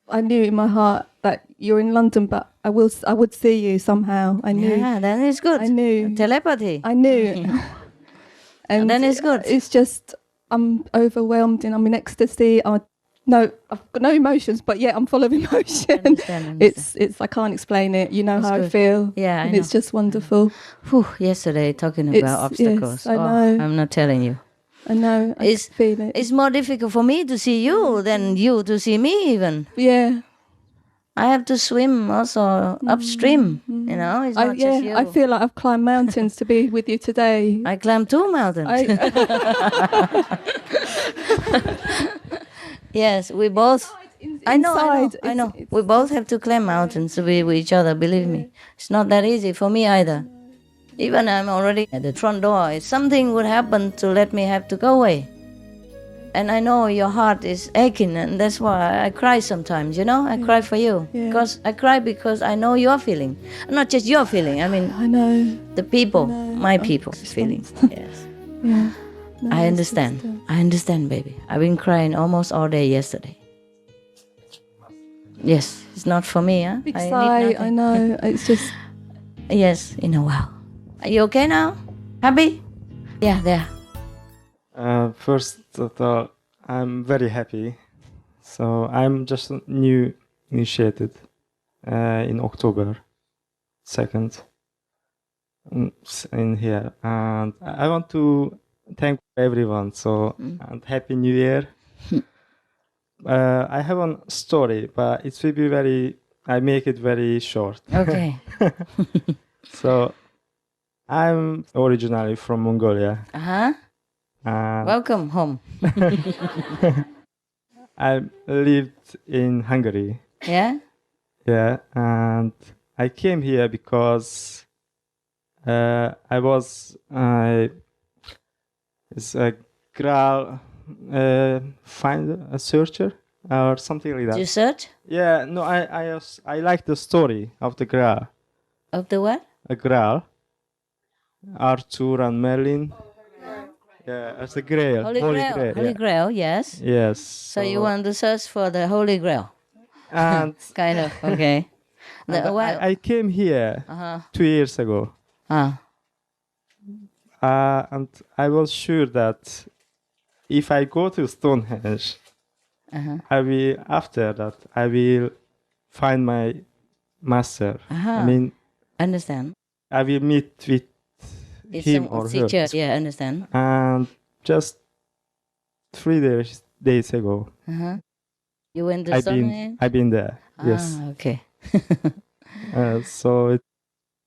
I knew in my heart that you're in London, but I would see you somehow. I knew. Yeah, then it's good. I knew. Telepathy. I knew. And then it's good. It's just, I'm overwhelmed and I'm in ecstasy. I've got no emotions, but yeah, I'm full of emotion. Understand. It's I can't explain it. You know how I feel. Yeah, I and know. it's just wonderful. Whew, yesterday talking about obstacles. Yes, I know. I'm not telling you. I know. I feel it. It's more difficult for me to see you than you to see me even. Yeah. I have to swim also upstream. You know, it's not just you. I feel like I've climbed mountains to be with you today. I climbed 2 mountains. Yes, we both. I know. We both have to climb mountains to be with each other. Believe me, it's not that easy for me either. Even I'm already at the front door. If something would happen to let me have to go away, and I know your heart is aching, and that's why I cry sometimes. You know, I cry for you because I cry because I know your feeling, not just your feeling. I mean, I know the people, my people's feeling. Yes. Yeah. No, I understand. I understand, baby. I've been crying almost all day yesterday. Yes, it's not for me, huh? Big sigh, I know. It's just... Yes, in a while. Are you okay now? Happy? Yeah, there. First of all, I'm very happy. So I'm just new initiated in October 2nd in here. And I want to thank everyone. So, and Happy New Year. I have a story, but it will be I make it very short. Okay. So, I'm originally from Mongolia. Welcome home. I lived in Hungary. Yeah? Yeah, and I came here because it's a Graal find a searcher or something like that. You search? Yeah, no, I like the story of the Graal. Of the what? A Graal. Arthur and Merlin. Yeah, it's a Grail. Holy Grail. Holy Grail, yes. Yes. So you want to search for the Holy Grail? And kind of, okay. I came here 2 years ago. And I was sure that if I go to Stonehenge, I will find my master. I mean, understand. I will meet with him or her. Yeah, understand. And just 3 days ago, you went to Stonehenge? I've been there. Yes. Okay. So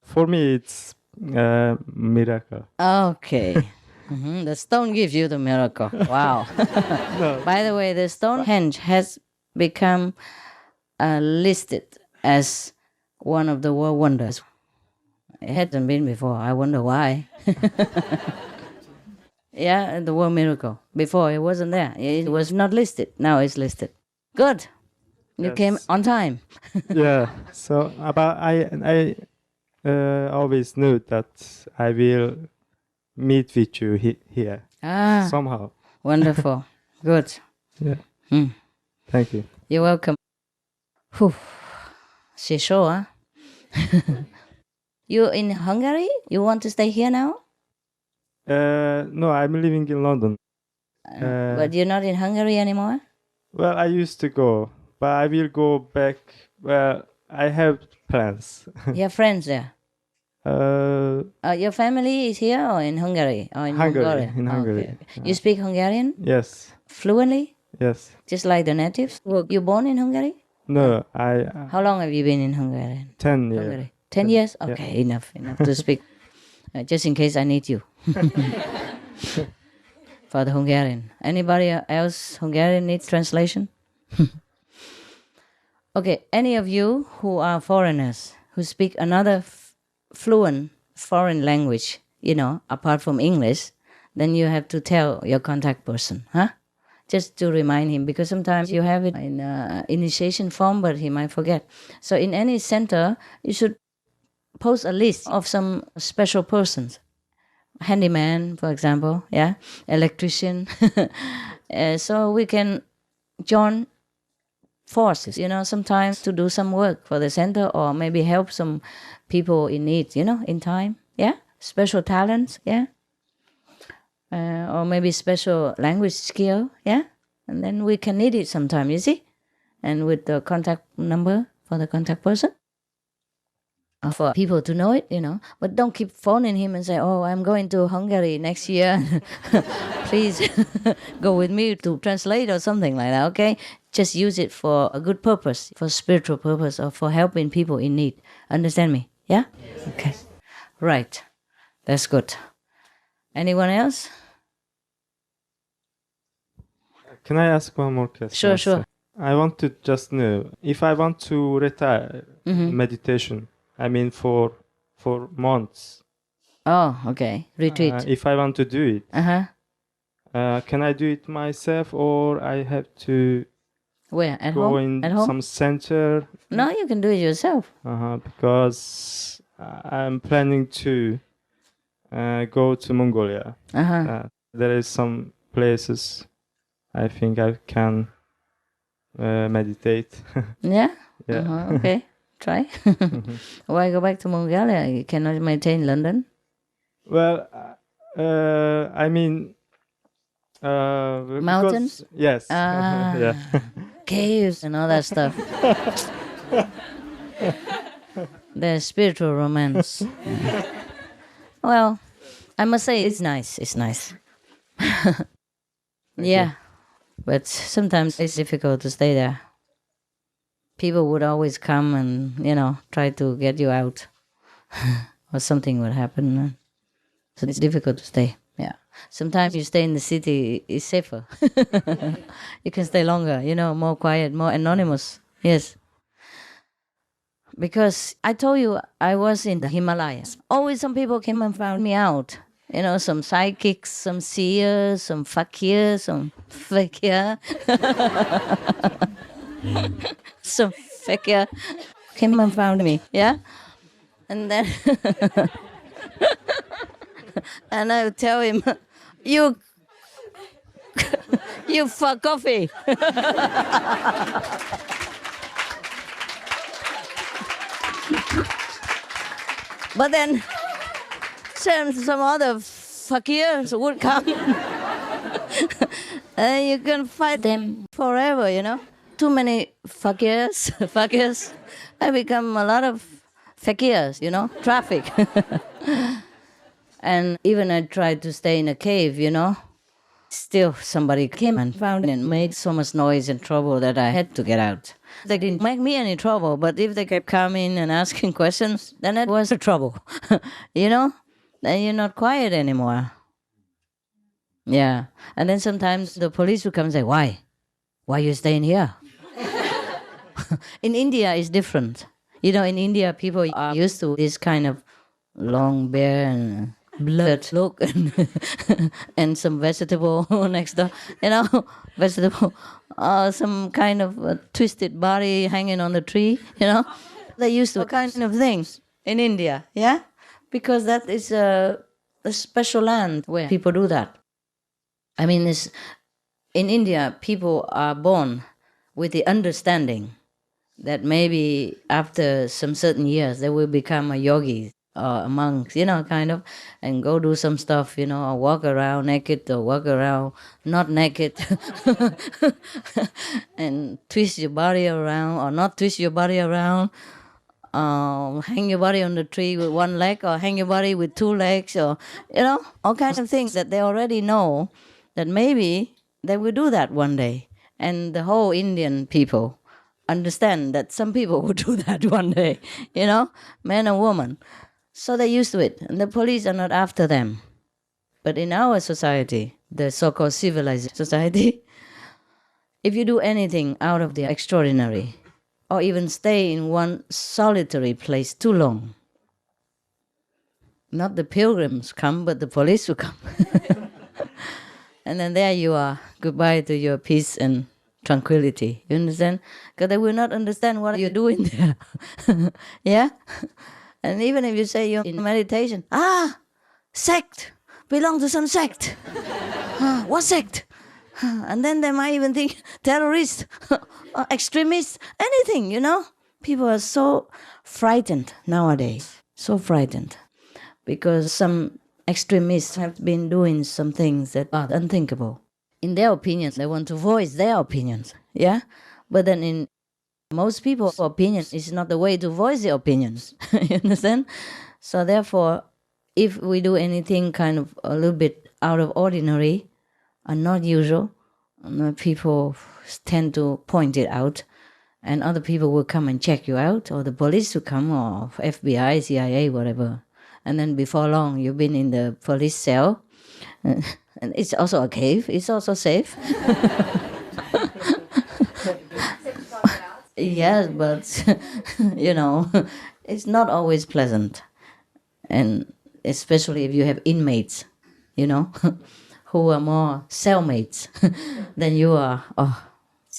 for me, it's a miracle. Okay. The stone gives you the miracle. Wow. No. By the way, the Stonehenge has become listed as one of the world wonders. It hadn't been before. I wonder why. Yeah, the world miracle. Before it wasn't there. It was not listed. Now it's listed. Good. You came on time. Yeah. So, but I always knew that I will meet with you here somehow. Wonderful. Good. Yeah. Thank you. You're welcome. Whew. She's sure, huh? You in Hungary? You want to stay here now? No, I'm living in London. But you're not in Hungary anymore? Well, I used to go, but I will go back. Well, I have plans. You have friends there? Your family is here or in Hungary? Or in Mongolia? In Hungary. Okay. You speak Hungarian? Yes. Fluently? Yes. Just like the natives? You born in Hungary? No, How long have you been in Hungary? 10 years. Hungary? 10 years? Okay, yeah. enough to speak. Just in case I need you. For the Hungarian. Anybody else Hungarian needs translation? Okay, any of you who are foreigners, who speak another fluent foreign language, apart from English, then you have to tell your contact person, just to remind him, because sometimes you have it in initiation form, but he might forget. So in any center, you should post a list of some special persons. Handyman, for example, electrician. So we can join forces, sometimes to do some work for the center, or maybe help some people in need, in time. Special talents, or maybe special language skill, and then we can need it sometime, you see, and with the contact number for the contact person, for people to know it, but don't keep phoning him and say, oh, I'm going to Hungary next year, please go with me to translate or something like that, okay? Just use it for a good purpose, for spiritual purpose, or for helping people in need. Understand me? Yeah? Okay. Right. That's good. Anyone else? Can I ask one more question? Sure. I want to just know, if I want to retire meditation, I mean for months. Oh, okay. Retreat. If I want to do it, can I do it myself, or I have to where at go home? in some center? No, you can do it yourself. Because I'm planning to go to Mongolia. There is some places I think I can meditate. Yeah? Yeah. Okay. Try. Why go back to Mongolia? You cannot maintain London? Well, I mean... mountains? Yes. Yeah. Caves and all that stuff. The spiritual romance. Well, I must say it's nice. It's nice. Yeah. But sometimes it's difficult to stay there. People would always come and, try to get you out. Or something would happen. So it's difficult to stay. Yeah. Sometimes you stay in the city, it's safer. You can stay longer, more quiet, more anonymous. Yes. Because I told you I was in the Himalayas. Always some people came and found me out. Some psychics, some seers, some fakirs, some fakir. Some fakir came and found me, yeah? And then... and I would tell him, you fuck coffee. But then some other fakirs would come. And you can fight them forever, Too many fakirs. I become a lot of fakirs, traffic. And even I tried to stay in a cave, Still somebody came and found it and made so much noise and trouble that I had to get out. They didn't make me any trouble, but if they kept coming and asking questions, then that was a trouble. Then you're not quiet anymore. Yeah. And then sometimes the police would come and say, why? Why are you staying here? In India, it's different. In India, people are used to this kind of long beard and blood look and some vegetable next door, vegetable, some kind of twisted body hanging on the tree, They used to kind of things in India, yeah? Because that is a special land where people do that. I mean, in India, people are born with the understanding that maybe after some certain years, they will become a yogi or a monk, kind of, and go do some stuff, or walk around naked or walk around not naked and twist your body around or not twist your body around, hang your body on the tree with one leg or hang your body with two legs or, all kinds of things that they already know that maybe they will do that one day. And the whole Indian people understand that some people will do that one day, man and woman. So they're used to it, and the police are not after them. But in our society, the so-called civilized society, if you do anything out of the extraordinary, or even stay in one solitary place too long, Not the pilgrims come, but the police will come. And then there you are. Goodbye to your peace and tranquility. You understand? Because they will not understand what you're doing there. Yeah? And even if you say you're in meditation, sect, belong to some sect. What sect? And then they might even think terrorist, extremist, anything, you know? People are so frightened nowadays, so frightened. Because some extremists have been doing some things that are unthinkable. In their opinions, they want to voice their opinions, yeah? But then in most people's opinion is not the way to voice their opinions, you understand? So therefore, if we do anything kind of a little bit out of ordinary and not usual, people tend to point it out, and other people will come and check you out, or the police will come, or FBI, CIA, whatever. And then before long, you've been in the police cell. And it's also a cave. It's also safe. Yes, but, you know, it's not always pleasant. And especially if you have inmates, you know, who are more cellmates than you are.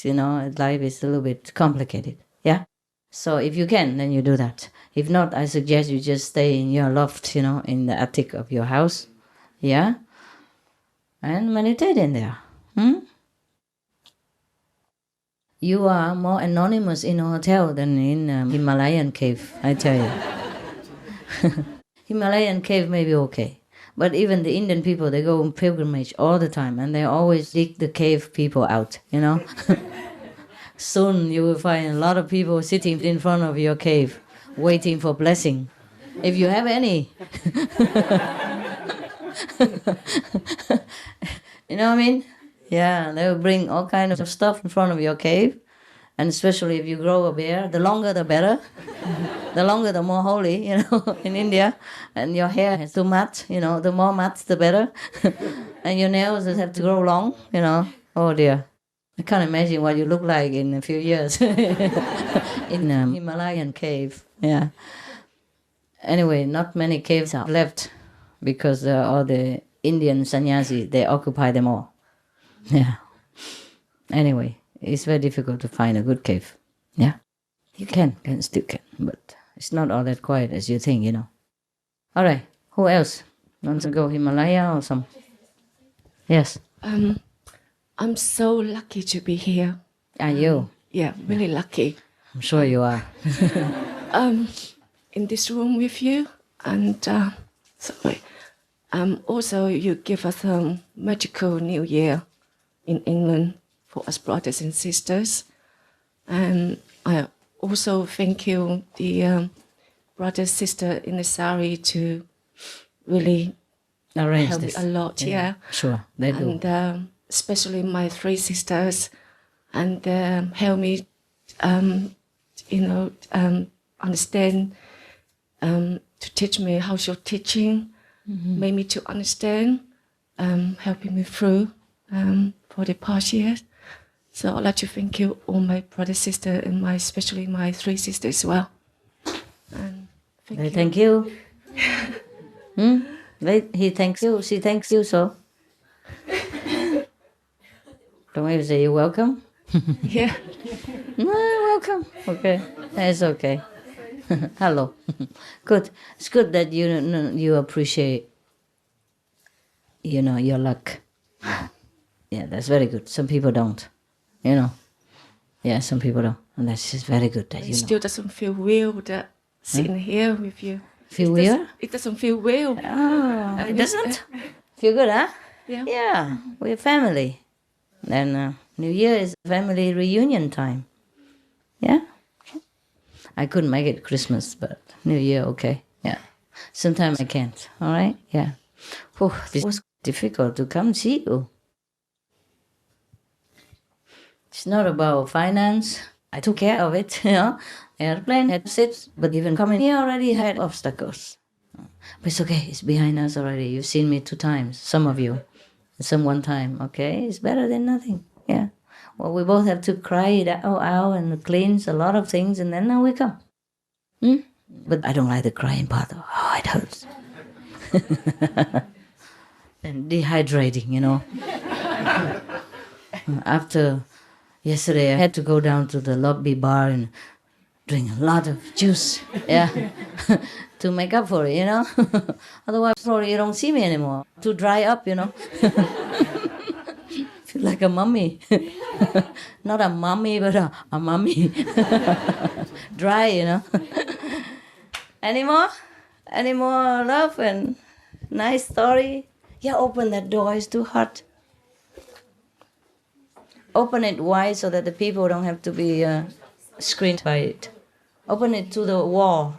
You know, life is a little bit complicated. Yeah? So if you can, then you do that. If not, I suggest you just stay in your loft, you know, in the attic of your house. Yeah? And meditate in there. You are more anonymous in a hotel than in a Himalayan cave, I tell you. Himalayan cave may be okay. But even the Indian people, they go on pilgrimage all the time, and they always dig the cave people out, you know. Soon you will find a lot of people sitting in front of your cave, waiting for blessing, if you have any. You know what I mean? Yeah, they will bring all kinds of stuff in front of your cave, and especially if you grow a beard, the longer the better. The longer the more holy, you know, in India. And your hair has to mat, you know, the more mats the better. And your nails just have to grow long, you know. Oh dear. I can't imagine what you look like in a few years in a Himalayan cave. Yeah. Anyway, not many caves are left because all the Indian sannyasis, they occupy them all. Yeah. Anyway, it's very difficult to find a good cave. Yeah. You can still can, but it's not all that quiet as you think, you know. All right. Who else wants to go Himalaya or some? Yes. I'm so lucky to be here. Are you? Yeah, really lucky. I'm sure you are. In this room with you, and also you give us a magical New Year in England for us brothers and sisters, and I also thank you, the brother sister in the sari, to really arrange help this a lot. Yeah, sure, they do. And especially my three sisters, and help me, understand, to teach me how you're teaching, made me to understand, helping me through for the past years. So I'd like to thank you, all my brother, sister, and especially my three sisters as well. And thank you. He thanks you. She thanks you. So don't even say you're welcome. Yeah. No, welcome. Okay, it's okay. Hello. Good. It's good that you appreciate, you know, your luck. Yeah, that's very good. Some people don't. You know, yeah, some people don't, and that's just very good that it still doesn't feel real that sitting here with you. Feel weird? It doesn't feel real. Oh, it doesn't feel good, huh? Yeah. Yeah, we're family. And New Year is family reunion time. Yeah. I couldn't make it Christmas, but New Year, okay. Yeah. Sometimes I can't. All right. Yeah. Whew, this was difficult to come see you. It's not about finance. I took care of it, you know. Airplane had seats, but even coming here already had obstacles. But it's okay. It's behind us already. You've seen me 2 times. Some of you. Some 1 time. Okay? It's better than nothing. Yeah. Well, we both have to cry it out and cleanse a lot of things, and then now we come. But I don't like the crying part. Oh, it hurts. And dehydrating, you know. After yesterday, I had to go down to the lobby bar and drink a lot of juice, yeah, to make up for it, you know. Otherwise, probably you don't see me anymore. To dry up, you know. Feel like a mummy. Not a mummy, but a mummy. Dry, you know. Any more? Any more love and nice story? Yeah, open that door, it's too hot. Open it wide so that the people don't have to be screened by it. Open it to the wall.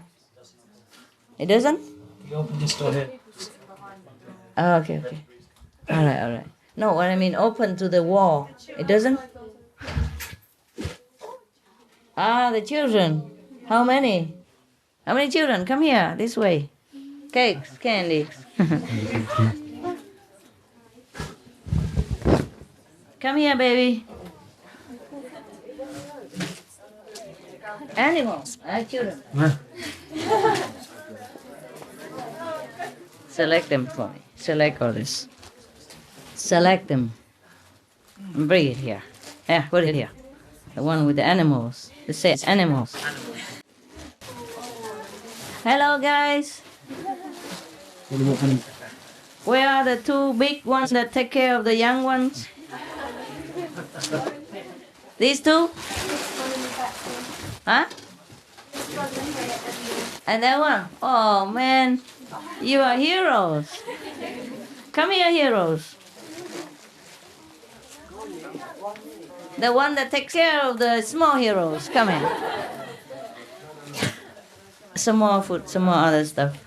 It doesn't? You open this door here. Oh, okay. All right. No, what I mean, open to the wall. It doesn't? Ah, the children. How many? How many children? Come here, this way. Cakes, candy. Come here, baby. Animals, children. Select them for me. Select all this. Select them. And bring it here. Yeah, put it here. The one with the animals. It says animals. Hello, guys. Where are the two big ones that take care of the young ones? These two? Huh? And that one? Oh, man. You are heroes. Come here, heroes. The one that takes care of the small heroes. Come here. Some more food, some more other stuff.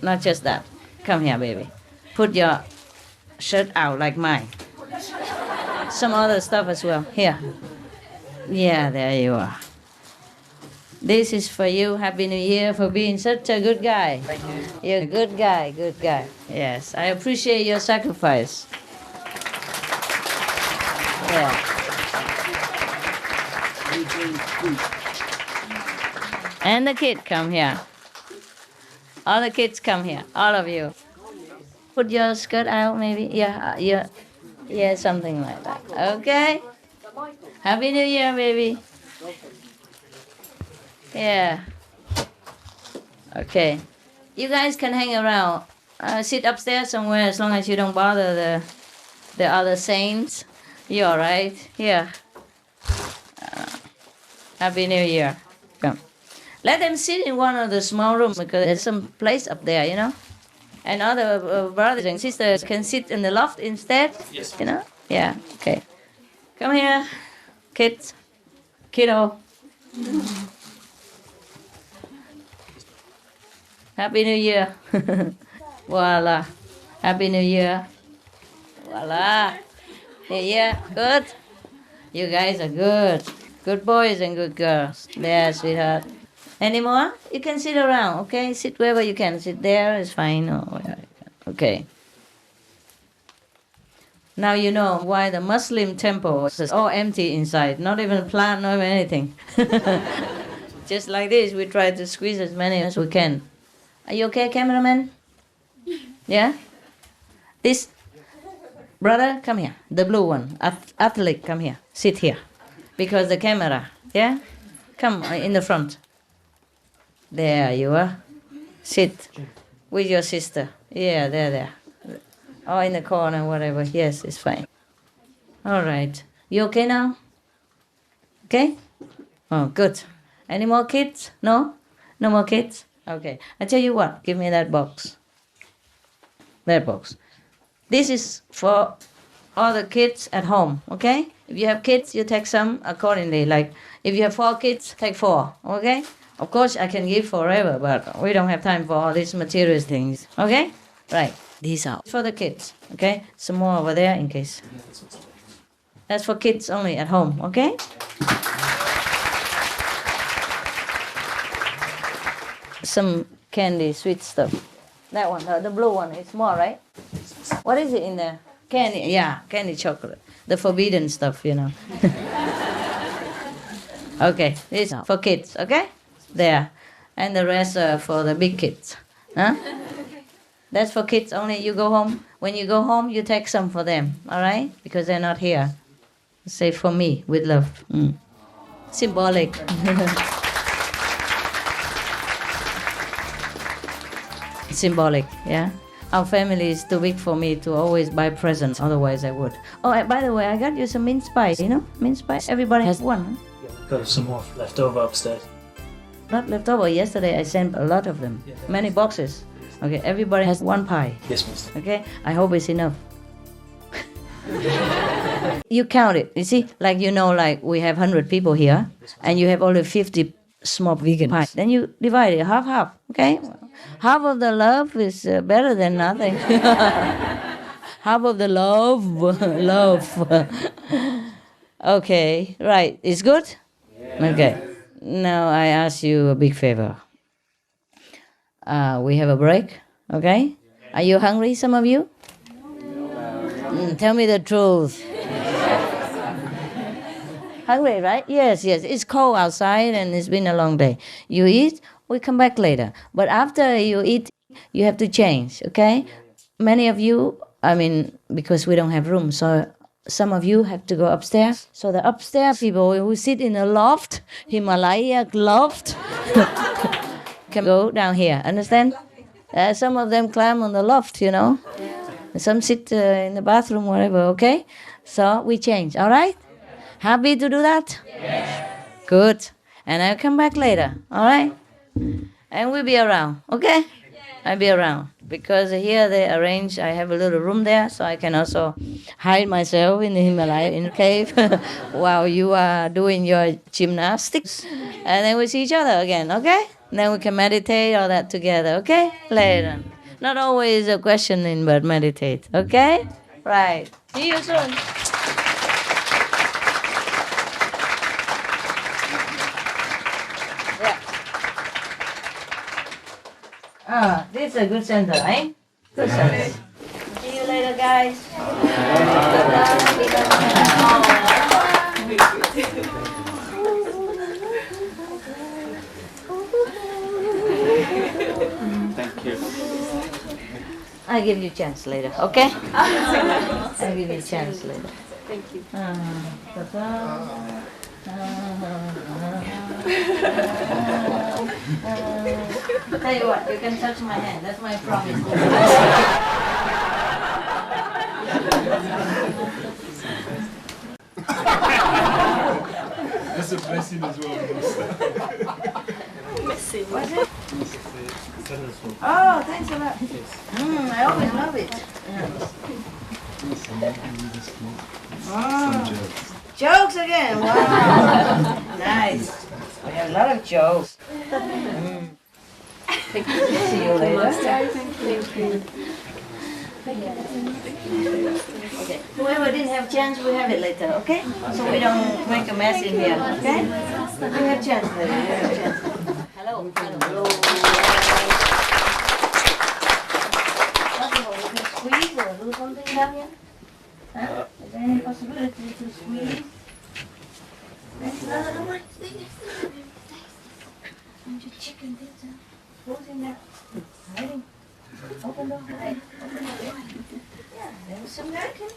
Not just that. Come here, baby. Put your shirt out like mine. Some other stuff as well. Here. Yeah, there you are. This is for you. Happy New Year for being such a good guy. Thank you. You're a good guy, good guy. Yes, I appreciate your sacrifice. Yeah. And the kid, come here. All the kids come here. All of you. Put your skirt out, maybe. Yeah, something like that. Okay. Happy New Year, baby. Yeah. Okay. You guys can hang around. Sit upstairs somewhere as long as you don't bother the other saints. You all right? Here. Happy New Year. Come. Let them sit in one of the small rooms because there's some place up there, you know. And other brothers and sisters can sit in the loft instead. Yes. You know? Yeah. Okay. Come here, kids. Kiddo. Happy New Year. Voila. Happy New Year. Voila. Yeah, good. You guys are good. Good boys and good girls. There, sweetheart. Any more? You can sit around, okay? Sit wherever you can. Sit there, it's fine. Or wherever you can. Okay. Now you know why the Muslim temple is all empty inside. Not even a plant, not even anything. Just like this, we try to squeeze as many as we can. Are you okay, cameraman? Yeah? This brother, come here. The blue one. Athlete, come here. Sit here. Because the camera, yeah? Come in the front. There you are. Sit with your sister. Yeah, there. Or in the corner, whatever. Yes, it's fine. All right. You okay now? Okay? Oh, good. Any more kids? No? No more kids? Okay. I tell you what. Give me that box. That box. This is for all the kids at home, okay? If you have kids, you take some accordingly. Like, if you have 4 kids, take 4, okay? Of course, I can give forever, but we don't have time for all these material things, okay? Right. These are for the kids, okay? Some more over there in case. That's for kids only at home, okay? Some candy, sweet stuff. That one, the blue one, it's more, right? What is it in there? Candy, yeah, candy chocolate. The forbidden stuff, you know. Okay, this is for kids, okay? There. And the rest for the big kids. Huh? That's for kids only. You go home. When you go home, you take some for them. All right? Because they're not here. Say for me with love. Symbolic. Symbolic, yeah. Our family is too big for me to always buy presents. Otherwise, I would. Oh, and by the way, I got you some mince pies. You know, mince pies. Everybody has one. Huh? Yeah, we've got some more left over upstairs. Not left over. Yesterday, I sent a lot of them. Many boxes. Okay, everybody has one pie. Yes, Mister. Okay, I hope it's enough. You count it. You see, like like we have 100 people here, and you have only 50 small vegan pies. Then you divide it half. Okay, half of the love is better than nothing. Half of the love. Okay, right. It's good. Yeah. Okay. Now I ask you a big favor. We have a break. Okay. Are you hungry? Some of you. Tell me the truth. Hungry, right? Yes. It's cold outside and it's been a long day. You eat, we come back later. But after you eat, you have to change, okay? Many of you, because we don't have room, so some of you have to go upstairs. So the upstairs people who sit in a loft, Himalaya loft, can go down here, understand? Some of them climb on the loft, Some sit in the bathroom, whatever, okay? So we change, all right? Happy to do that? Yes. Good. And I'll come back later, all right? And we'll be around, okay? I'll be around. Because here they arrange, I have a little room there, so I can also hide myself in the Himalaya, in the cave, while you are doing your gymnastics. And then we see each other again, okay? Then we can meditate all that together, okay? Later. Not always a questioning, but meditate, okay? Right. See you soon. This is a good center, eh? Good center. See you later, guys. Thank you. I'll give you a chance later, okay? I'll give you a chance later. Thank you. Tell you what, you can touch my hand. That's my promise. That's a blessing as well. Blessing. What's it? Oh, thanks a lot. I always love it. Jokes again. Wow. Nice. We have a lot of jokes. See you later. Thank you. Okay. Whoever didn't have chance, we have it later, okay? So we don't make a mess in here, okay? We have chance later. We have chance. Hello. Possible we can squeeze or do something down here? Huh? Is there any possibility to squeeze? No, wait. And your chicken pizza. Who's in there? Hiding. Open the door. Hide. Open the door. Yeah, there's some American.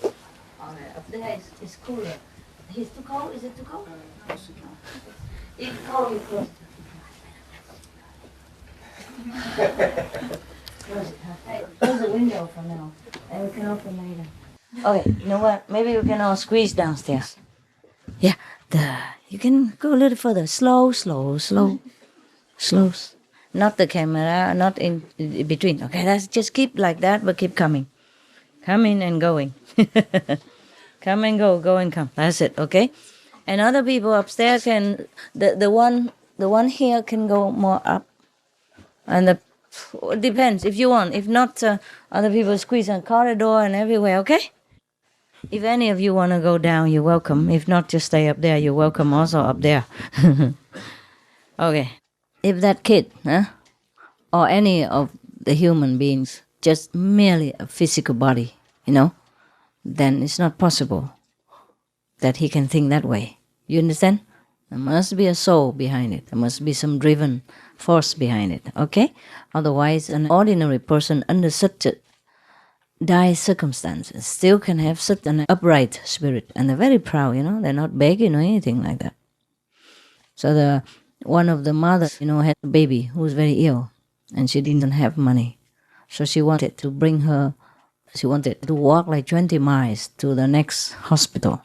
Oh, up there it's cooler. He's too cold? Is it too cold? It's cold, we close. Close it, huh? Hey, close the window for now. And we can open later. Okay, you know what? Maybe we can all squeeze downstairs. Yeah, you can go a little further. Slow. Not the camera, not in between. Okay, let's just keep like that, but keep coming. Coming and going. Come and go and come. That's it, okay? And other people upstairs can, the one here can go more up. And it depends if you want. If not, other people squeeze on corridor and everywhere, okay? If any of you want to go down, you're welcome. If not, just stay up there. You're welcome also up there. Okay. If that kid, or any of the human beings, just merely a physical body, then it's not possible that he can think that way. You understand? There must be a soul behind it. There must be some driven force behind it, okay? Otherwise, an ordinary person under such a dire circumstances still can have such an upright spirit. And they're very proud, they're not begging or anything like that. So one of the mothers, had a baby who was very ill, and she didn't have money. So she wanted to walk like 20 miles to the next hospital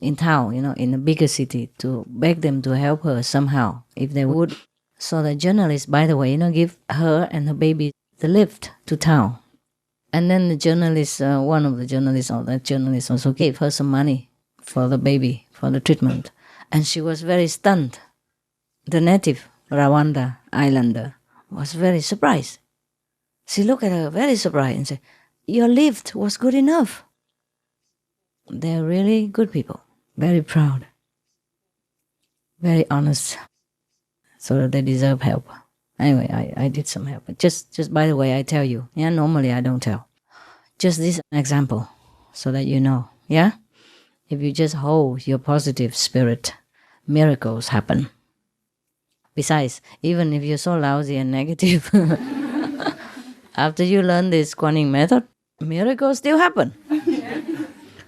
in town, in a bigger city, to beg them to help her somehow, if they would. So the journalist, by the way, give her and her baby the lift to town. And then the journalist, one of the journalists, or that journalist also gave her some money for the baby, for the treatment. And she was very stunned. The native Rwanda Islander was very surprised. She looked at her very surprised and said, "Your lift was good enough." They're really good people, very proud, very honest, so they deserve help. Anyway, I did some help. Just by the way, I tell you, normally I don't tell. Just this example, so that you know, If you just hold your positive spirit, miracles happen. Besides, even if you're so lousy and negative, after you learn this Kuan method, miracles still happen.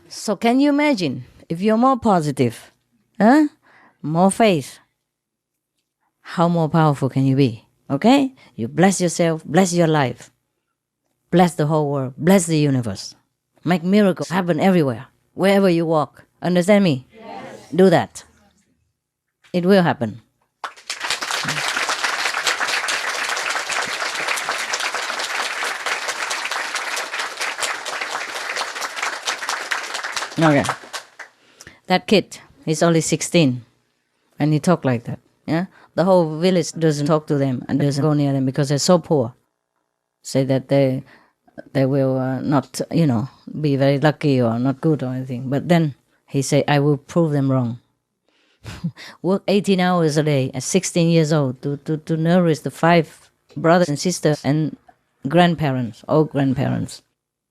So can you imagine, if you're more positive, more faith, how more powerful can you be? Okay? You bless yourself, bless your life, bless the whole world, bless the universe. Make miracles happen everywhere, wherever you walk. Understand me? Yes. Do that. It will happen. Okay. That kid, he's only 16, and he talk like that. The whole village doesn't talk to them and doesn't go near them because they're so poor. Say that they will not, be very lucky or not good or anything. But then he say, "I will prove them wrong." Work 18 hours a day at 16 years old to nourish the 5 brothers and sisters and grandparents, all grandparents.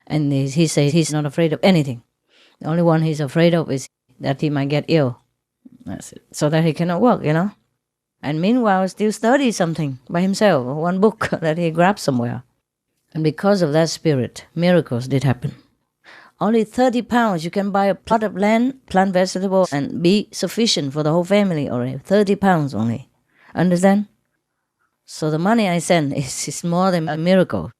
And he says he's not afraid of anything. The only one he's afraid of is that he might get ill. That's it. So that he cannot work, And meanwhile, still study something by himself, one book that he grabbed somewhere. And because of that spirit, miracles did happen. Only 30 pounds, you can buy a plot of land, plant vegetables, and be sufficient for the whole family already. 30 pounds only. Understand? So the money I send is more than a miracle.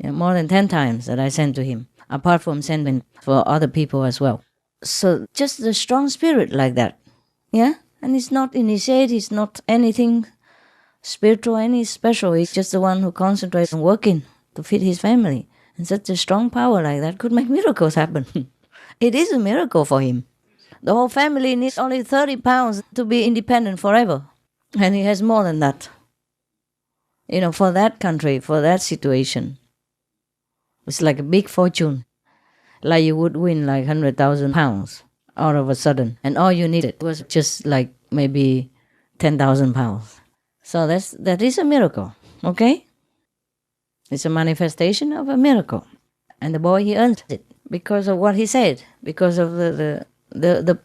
More than 10 times that I send to him, apart from sending for other people as well. So just the strong spirit like that. And it's not initiated, it's not anything spiritual, any special. It's just the one who concentrates on working to feed his family. And such a strong power like that could make miracles happen. It is a miracle for him. The whole family needs only 30 pounds to be independent forever. And he has more than that. For that country, for that situation. It's like a big fortune. Like you would win like 100,000 pounds all of a sudden. And all you needed was just like maybe 10,000 pounds. So that is a miracle, okay? It's a manifestation of a miracle. And the boy, he earned it because of what he said, because of the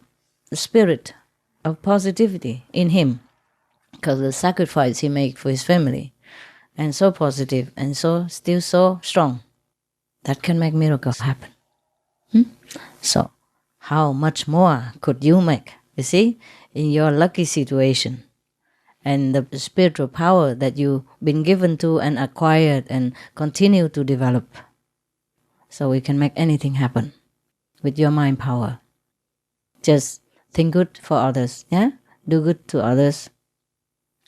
spirit of positivity in him, because of the sacrifice he made for his family. And so positive and still so strong. That can make miracles happen. So, how much more could you make, you see, in your lucky situation? And the spiritual power that you've been given to and acquired and continue to develop. So we can make anything happen with your mind power. Just think good for others, Do good to others.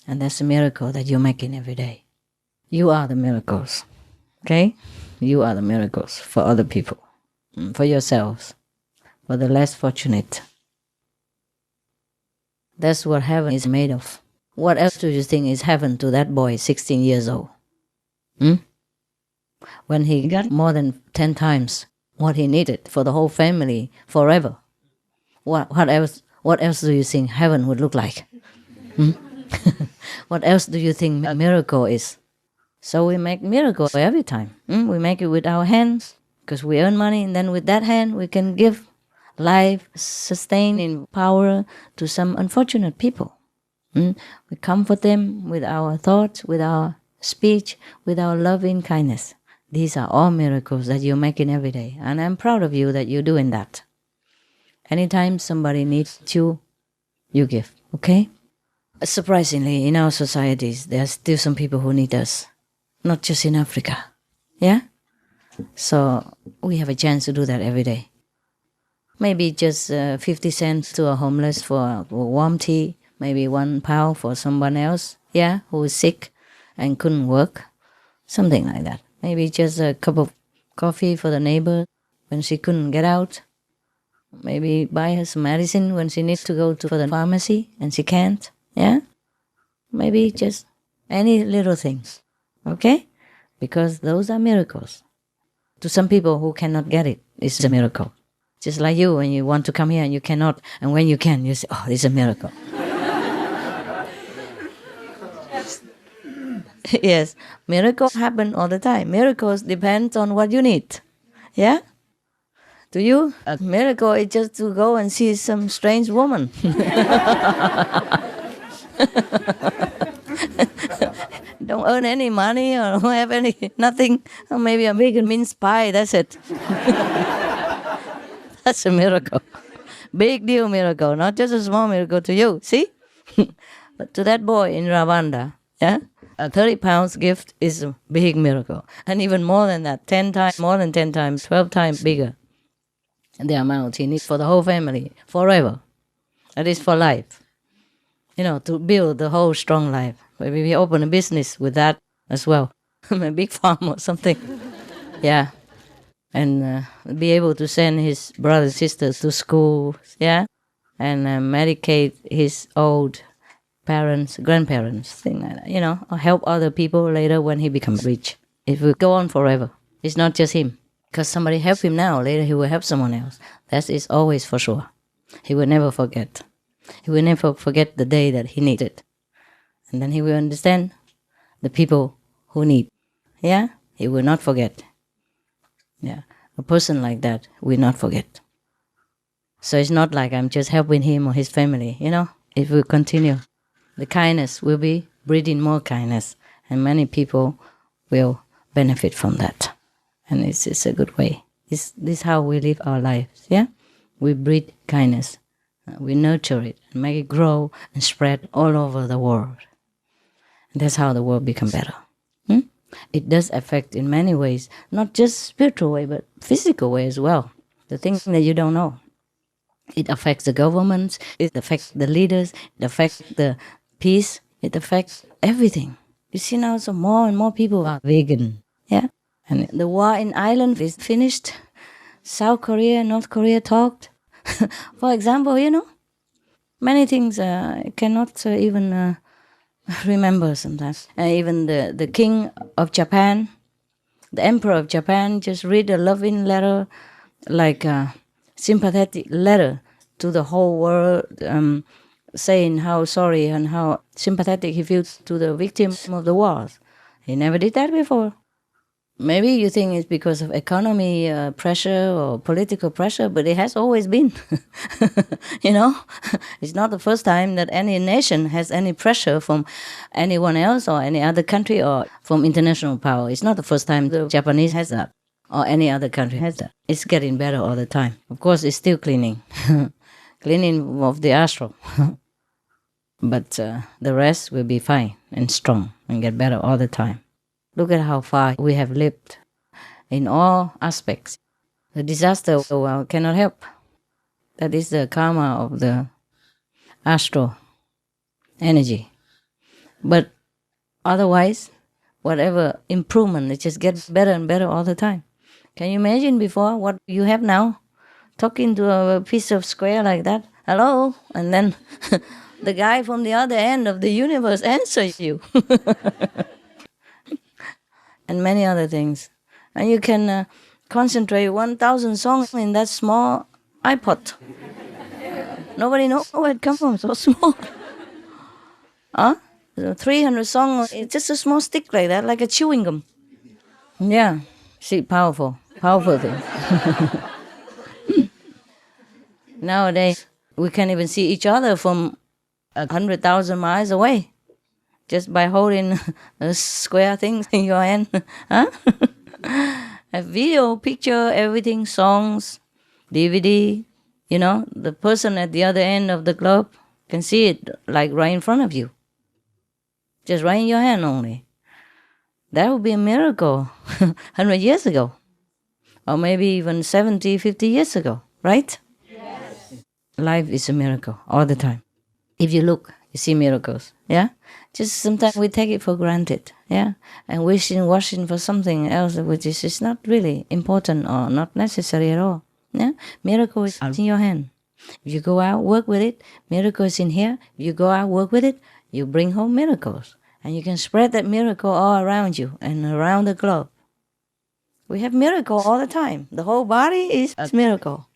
And that's a miracle that you're making every day. You are the miracles, okay? You are the miracles for other people, for yourselves, for the less fortunate. That's what heaven is made of. What else do you think is heaven to that boy, 16 years old? When he got more than 10 times what he needed for the whole family forever. What else do you think heaven would look like? What else do you think a miracle is? So we make miracles every time. We make it with our hands because we earn money, and then with that hand we can give life-sustaining power to some unfortunate people. We comfort them with our thoughts, with our speech, with our loving kindness. These are all miracles that you're making every day. And I'm proud of you that you're doing that. Anytime somebody needs you, you give, okay? Surprisingly, in our societies, there are still some people who need us. Not just in Africa. Yeah? So we have a chance to do that every day. Maybe just 50 cents to a homeless for warm tea. Maybe £1 for someone else, yeah, who is sick and couldn't work. Something like that. Maybe just a cup of coffee for the neighbor when she couldn't get out. Maybe buy her some medicine when she needs to go to the pharmacy and she can't, yeah? Maybe just any little things, okay? Because those are miracles. To some people who cannot get it, it's a miracle. Just like you, when you want to come here and you cannot, and when you can, you say, oh, it's a miracle. Yes, miracles happen all the time. Miracles depend on what you need. Yeah? To you, a miracle is just to go and see some strange woman. Don't earn any money or don't have nothing. Or maybe a big mince pie, that's it. That's a miracle. Big deal miracle, not just a small miracle to you. See? But to that boy in Rwanda, yeah? A 30 pounds gift is a big miracle. And even more than that, 10 times, more than 10 times, 12 times bigger. The amount he needs for the whole family, forever. That is for life. You know, to build the whole strong life. Maybe we open a business with that as well. A big farm or something. Yeah. And be able to send his brothers and sisters to school, yeah? And medicate his old parents, grandparents, thing like that, you know, or help other people later when he becomes rich. It will go on forever. It's not just him. Because somebody helped him now, later he will help someone else. That is always for sure. He will never forget. He will never forget the day that he needed. And then he will understand the people who need. Yeah? He will not forget. Yeah. A person like that will not forget. So it's not like I'm just helping him or his family, you know? It will continue. The kindness will be breeding more kindness. And many people will benefit from that. And it's a good way. This is how we live our lives, yeah? We breed kindness. We nurture it and make it grow and spread all over the world. And that's how the world becomes better. It does affect in many ways, not just spiritual way, but physical way as well. The things that you don't know. It affects the governments, it affects the leaders, it affects the peace, it affects everything. You see now, so more and more people are vegan, yeah? And the war in Ireland is finished. South Korea, North Korea talked. For example, you know, many things I cannot even remember sometimes. Even the king of Japan, the emperor of Japan, just read a loving letter, like a sympathetic letter to the whole world, saying how sorry and how sympathetic he feels to the victims of the wars. He never did that before. Maybe you think it's because of economy pressure or political pressure, but it has always been. You know, it's not the first time that any nation has any pressure from anyone else or any other country or from international power. It's not the first time the Japanese has that or any other country has that. It's getting better all the time. Of course, it's still cleaning. Cleaning of the astral. But the rest will be fine and strong and get better all the time. Look at how far we have lived in all aspects. The disaster cannot help. That is the karma of the astral energy. But otherwise, whatever improvement, it just gets better and better all the time. Can you imagine before what you have now? Talking to a piece of square like that, hello, and then the guy from the other end of the universe answers you. And many other things. And you can concentrate 1,000 songs in that small iPod. Nobody knows where it comes from, so small. 300 songs, it's just a small stick like that, like a chewing gum. Yeah, see, powerful thing. Nowadays, we can't even see each other from 100,000 miles away just by holding a square thing in your hand. Huh? A video, picture, everything, songs, DVD, the person at the other end of the globe can see it like right in front of you. Just right in your hand only. That would be a miracle 100 years ago. Or maybe even 70, 50 years ago, right? Yes. Life is a miracle all the time. If you look, you see miracles, yeah? Just sometimes we take it for granted, yeah? And wishing for something else which is not really important or not necessary at all, yeah? Miracle is in your hand. If you go out, work with it, miracle is in here. If you go out, work with it, you bring home miracles. And you can spread that miracle all around you and around the globe. We have miracle all the time. The whole body is a miracle.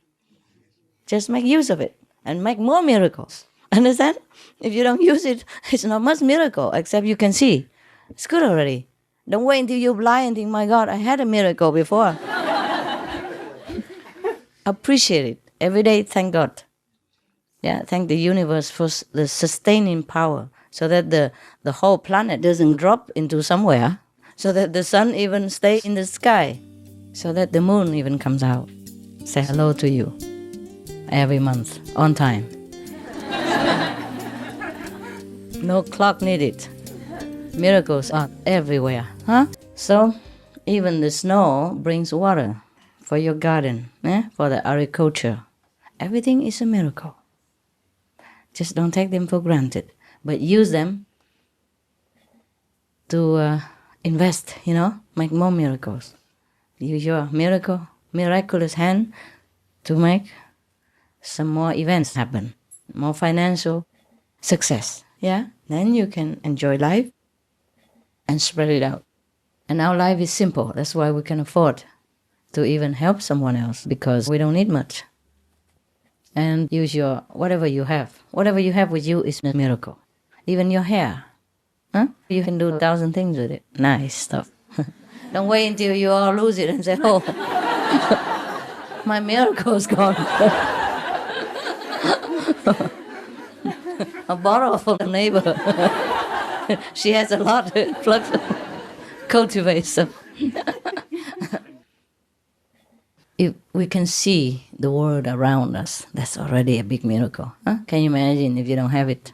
Just make use of it and make more miracles. Understand? If you don't use it, it's not much miracle, except you can see. It's good already. Don't wait until you're blind and think, my God, I had a miracle before. Appreciate it. Every day, thank God. Yeah, thank the universe for the sustaining power so that the whole planet doesn't drop into somewhere, so that the sun even stays in the sky, so that the moon even comes out. Say hello to you every month, on time. No clock needed. Miracles are everywhere, huh? So, even the snow brings water for your garden, for the agriculture. Everything is a miracle. Just don't take them for granted, but use them to invest, make more miracles. Use your miraculous hand to make some more events happen, more financial success, yeah? Then you can enjoy life and spread it out. And our life is simple. That's why we can afford to even help someone else, because we don't need much. And use your whatever you have. Whatever you have with you is a miracle. Even your hair. Huh? You can do 1,000 things with it. Nice stuff. Don't wait until you all lose it and say, oh, my miracle's gone. I borrow from the neighbor. She has a lot to cultivate some. If we can see the world around us, that's already a big miracle. Huh? Can you imagine if you don't have it?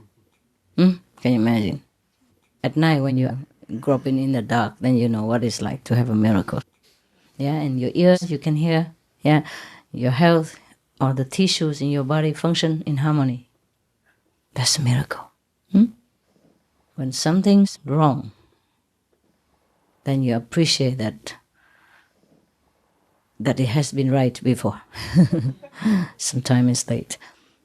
Can you imagine? At night when you're groping in the dark, then you know what it's like to have a miracle. Yeah, and your ears, you can hear. Yeah, your health or the tissues in your body function in harmony. That's a miracle. When something's wrong, then you appreciate that it has been right before. Sometime it's late.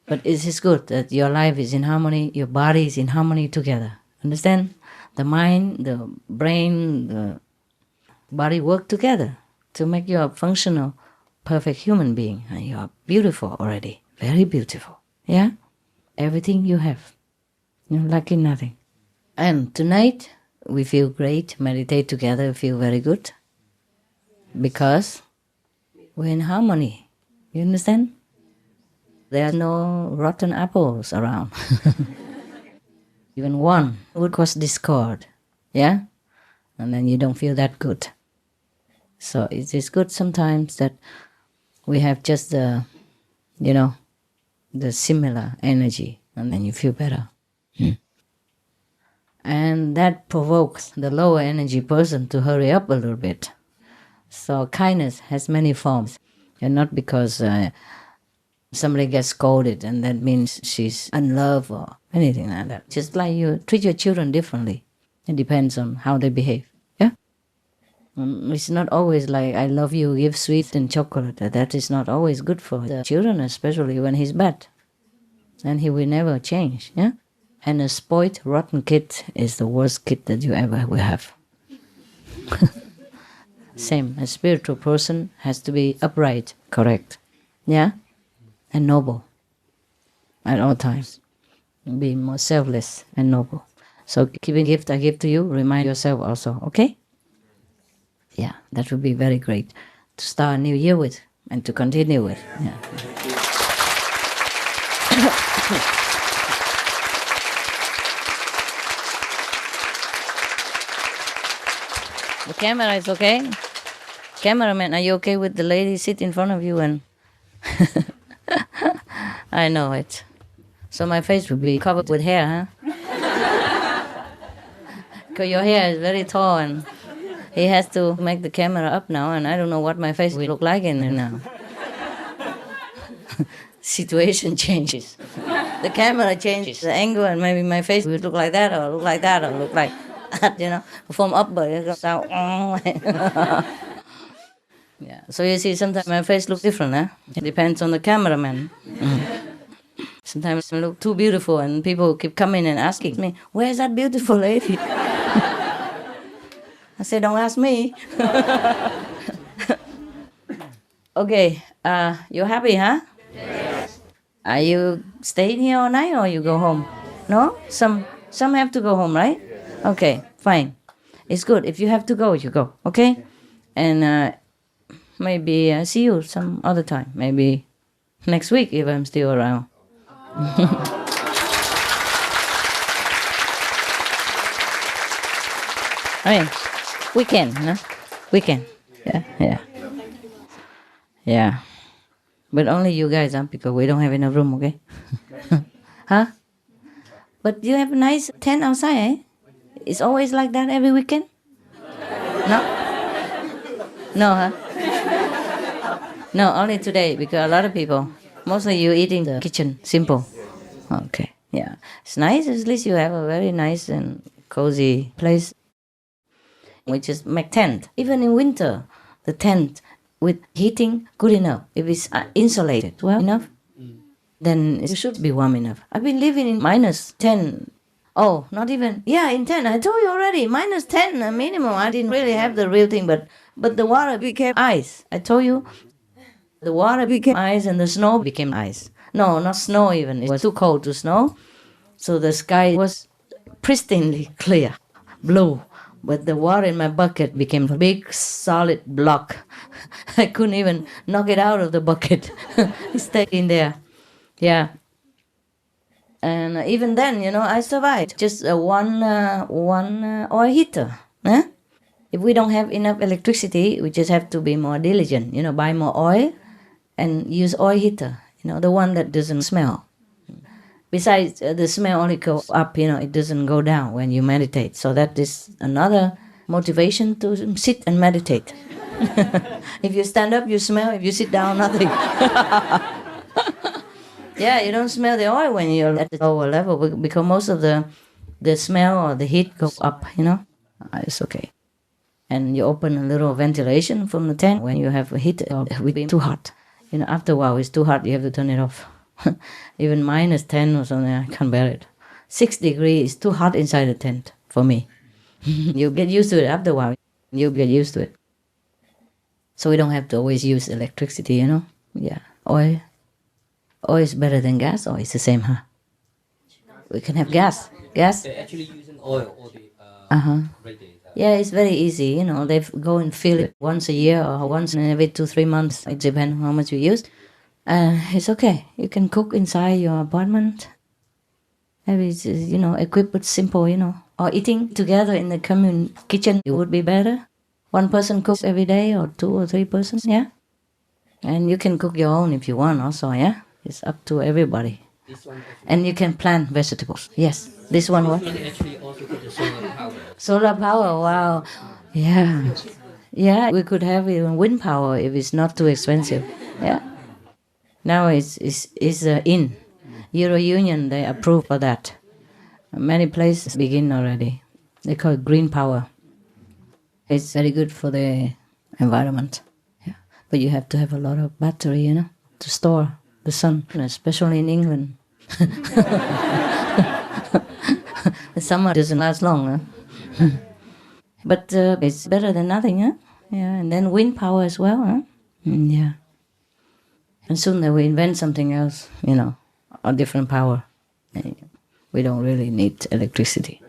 But it is good that your life is in harmony, your body is in harmony together. Understand? The mind, the brain, the body work together to make you a functional, perfect human being. And you are beautiful already. Very beautiful. Yeah? Everything you have. You're lacking nothing. And tonight, we feel great. Meditate together, feel very good. Because we're in harmony. You understand? There are no rotten apples around. Even one would cause discord. Yeah? And then you don't feel that good. So it is good sometimes that we have just the similar energy, and then you feel better. And that provokes the lower energy person to hurry up a little bit. So kindness has many forms, and not because somebody gets scolded and that means she's unloved or anything like that. Just like you treat your children differently. It depends on how they behave. Yeah? It's not always like, I love you, give sweets and chocolate. That is not always good for the children, especially when he's bad. And he will never change. Yeah? And a spoiled, rotten kid is the worst kid that you ever will have. Same, a spiritual person has to be upright, correct, yeah, and noble at all times. Be more selfless and noble. So keep a gift I give to you, remind yourself also, okay? Yeah, that would be very great to start a new year with and to continue with. Yeah. The camera is okay? Cameraman, are you okay with the lady sit in front of you and... I know it. So my face will be covered with hair, huh? Because your hair is very tall and he has to make the camera up now and I don't know what my face will look like in there now. Situation changes. The camera changes the angle and maybe my face will look like that or look like that or look like that, you know. From up, but it goes out. Yeah. So you see, sometimes my face looks different, huh? It depends on the cameraman. Sometimes I look too beautiful and people keep coming and asking me, where's that beautiful lady? I say, don't ask me. Okay, you're happy, huh? Yes. Are you staying here all night or you go home? No? Some have to go home, right? Okay, fine. It's good. If you have to go, you go, okay? And maybe see you some other time. Maybe next week if I'm still around. I mean, we can, no? We can. Yeah. Yeah. But only you guys, huh? Because we don't have enough room, okay? Huh? But you have a nice tent outside, eh? It's always like that every weekend? No? No, huh? No, only today, because a lot of people, mostly you eat in the kitchen, simple. Okay, yeah. It's nice, at least you have a very nice and cozy place. We just make tent. Even in winter, the tent with heating, good enough. If it's insulated well enough, then it should be warm enough. I've been living in -10. Oh, not even, yeah, in 10. I told you already, -10 minimum. I didn't really have the real thing, but the water became ice. I told you, the water became ice and the snow became ice. No, not snow even. It was too cold to snow. So the sky was pristinely clear, blue. But the water in my bucket became a big, solid block. I couldn't even knock it out of the bucket. It stayed in there. Yeah. And even then, I survived. Just one oil heater. Huh? If we don't have enough electricity, we just have to be more diligent. Buy more oil and use oil heater. The one that doesn't smell. Besides, the smell only goes up, it doesn't go down when you meditate. So that is another motivation to sit and meditate. If you stand up, you smell. If you sit down, nothing. Yeah, you don't smell the oil when you're at the lower level because most of the smell or the heat goes up, It's okay. And you open a little ventilation from the tent when you have a heat or it will be too hot. After a while, it's too hot, you have to turn it off. Even -10 or something, I can't bear it. 6 degrees is too hot inside the tent for me. You get used to it after a while. You get used to it. So we don't have to always use electricity, Yeah, oil. Oil is better than gas, or it's the same, huh? We can have gas. Gas? They're actually using oil all the radiator. Yeah, it's very easy, They go and fill it once a year or once in every 2-3 months. It depends on how much you use. It's okay. You can cook inside your apartment. Maybe it's, equipped with simple, Or eating together in the commune kitchen, it would be better. One person cooks every day or 2 or 3 persons, yeah? And you can cook your own if you want also, yeah? It's up to everybody. And you can plant vegetables. Yes. This one what? Actually also get the solar power. Solar power, wow. Yeah. Yeah, we could have even wind power if it's not too expensive. Yeah. Now it's in. Euro Union, they approve for that. Many places begin already. They call it green power. It's very good for the environment. Yeah. But you have to have a lot of battery, to store the sun, especially in England. The summer doesn't last long, huh? But it's better than nothing, huh? Yeah, and then wind power as well, huh? Yeah. And soon they will invent something else, a different power. We don't really need electricity.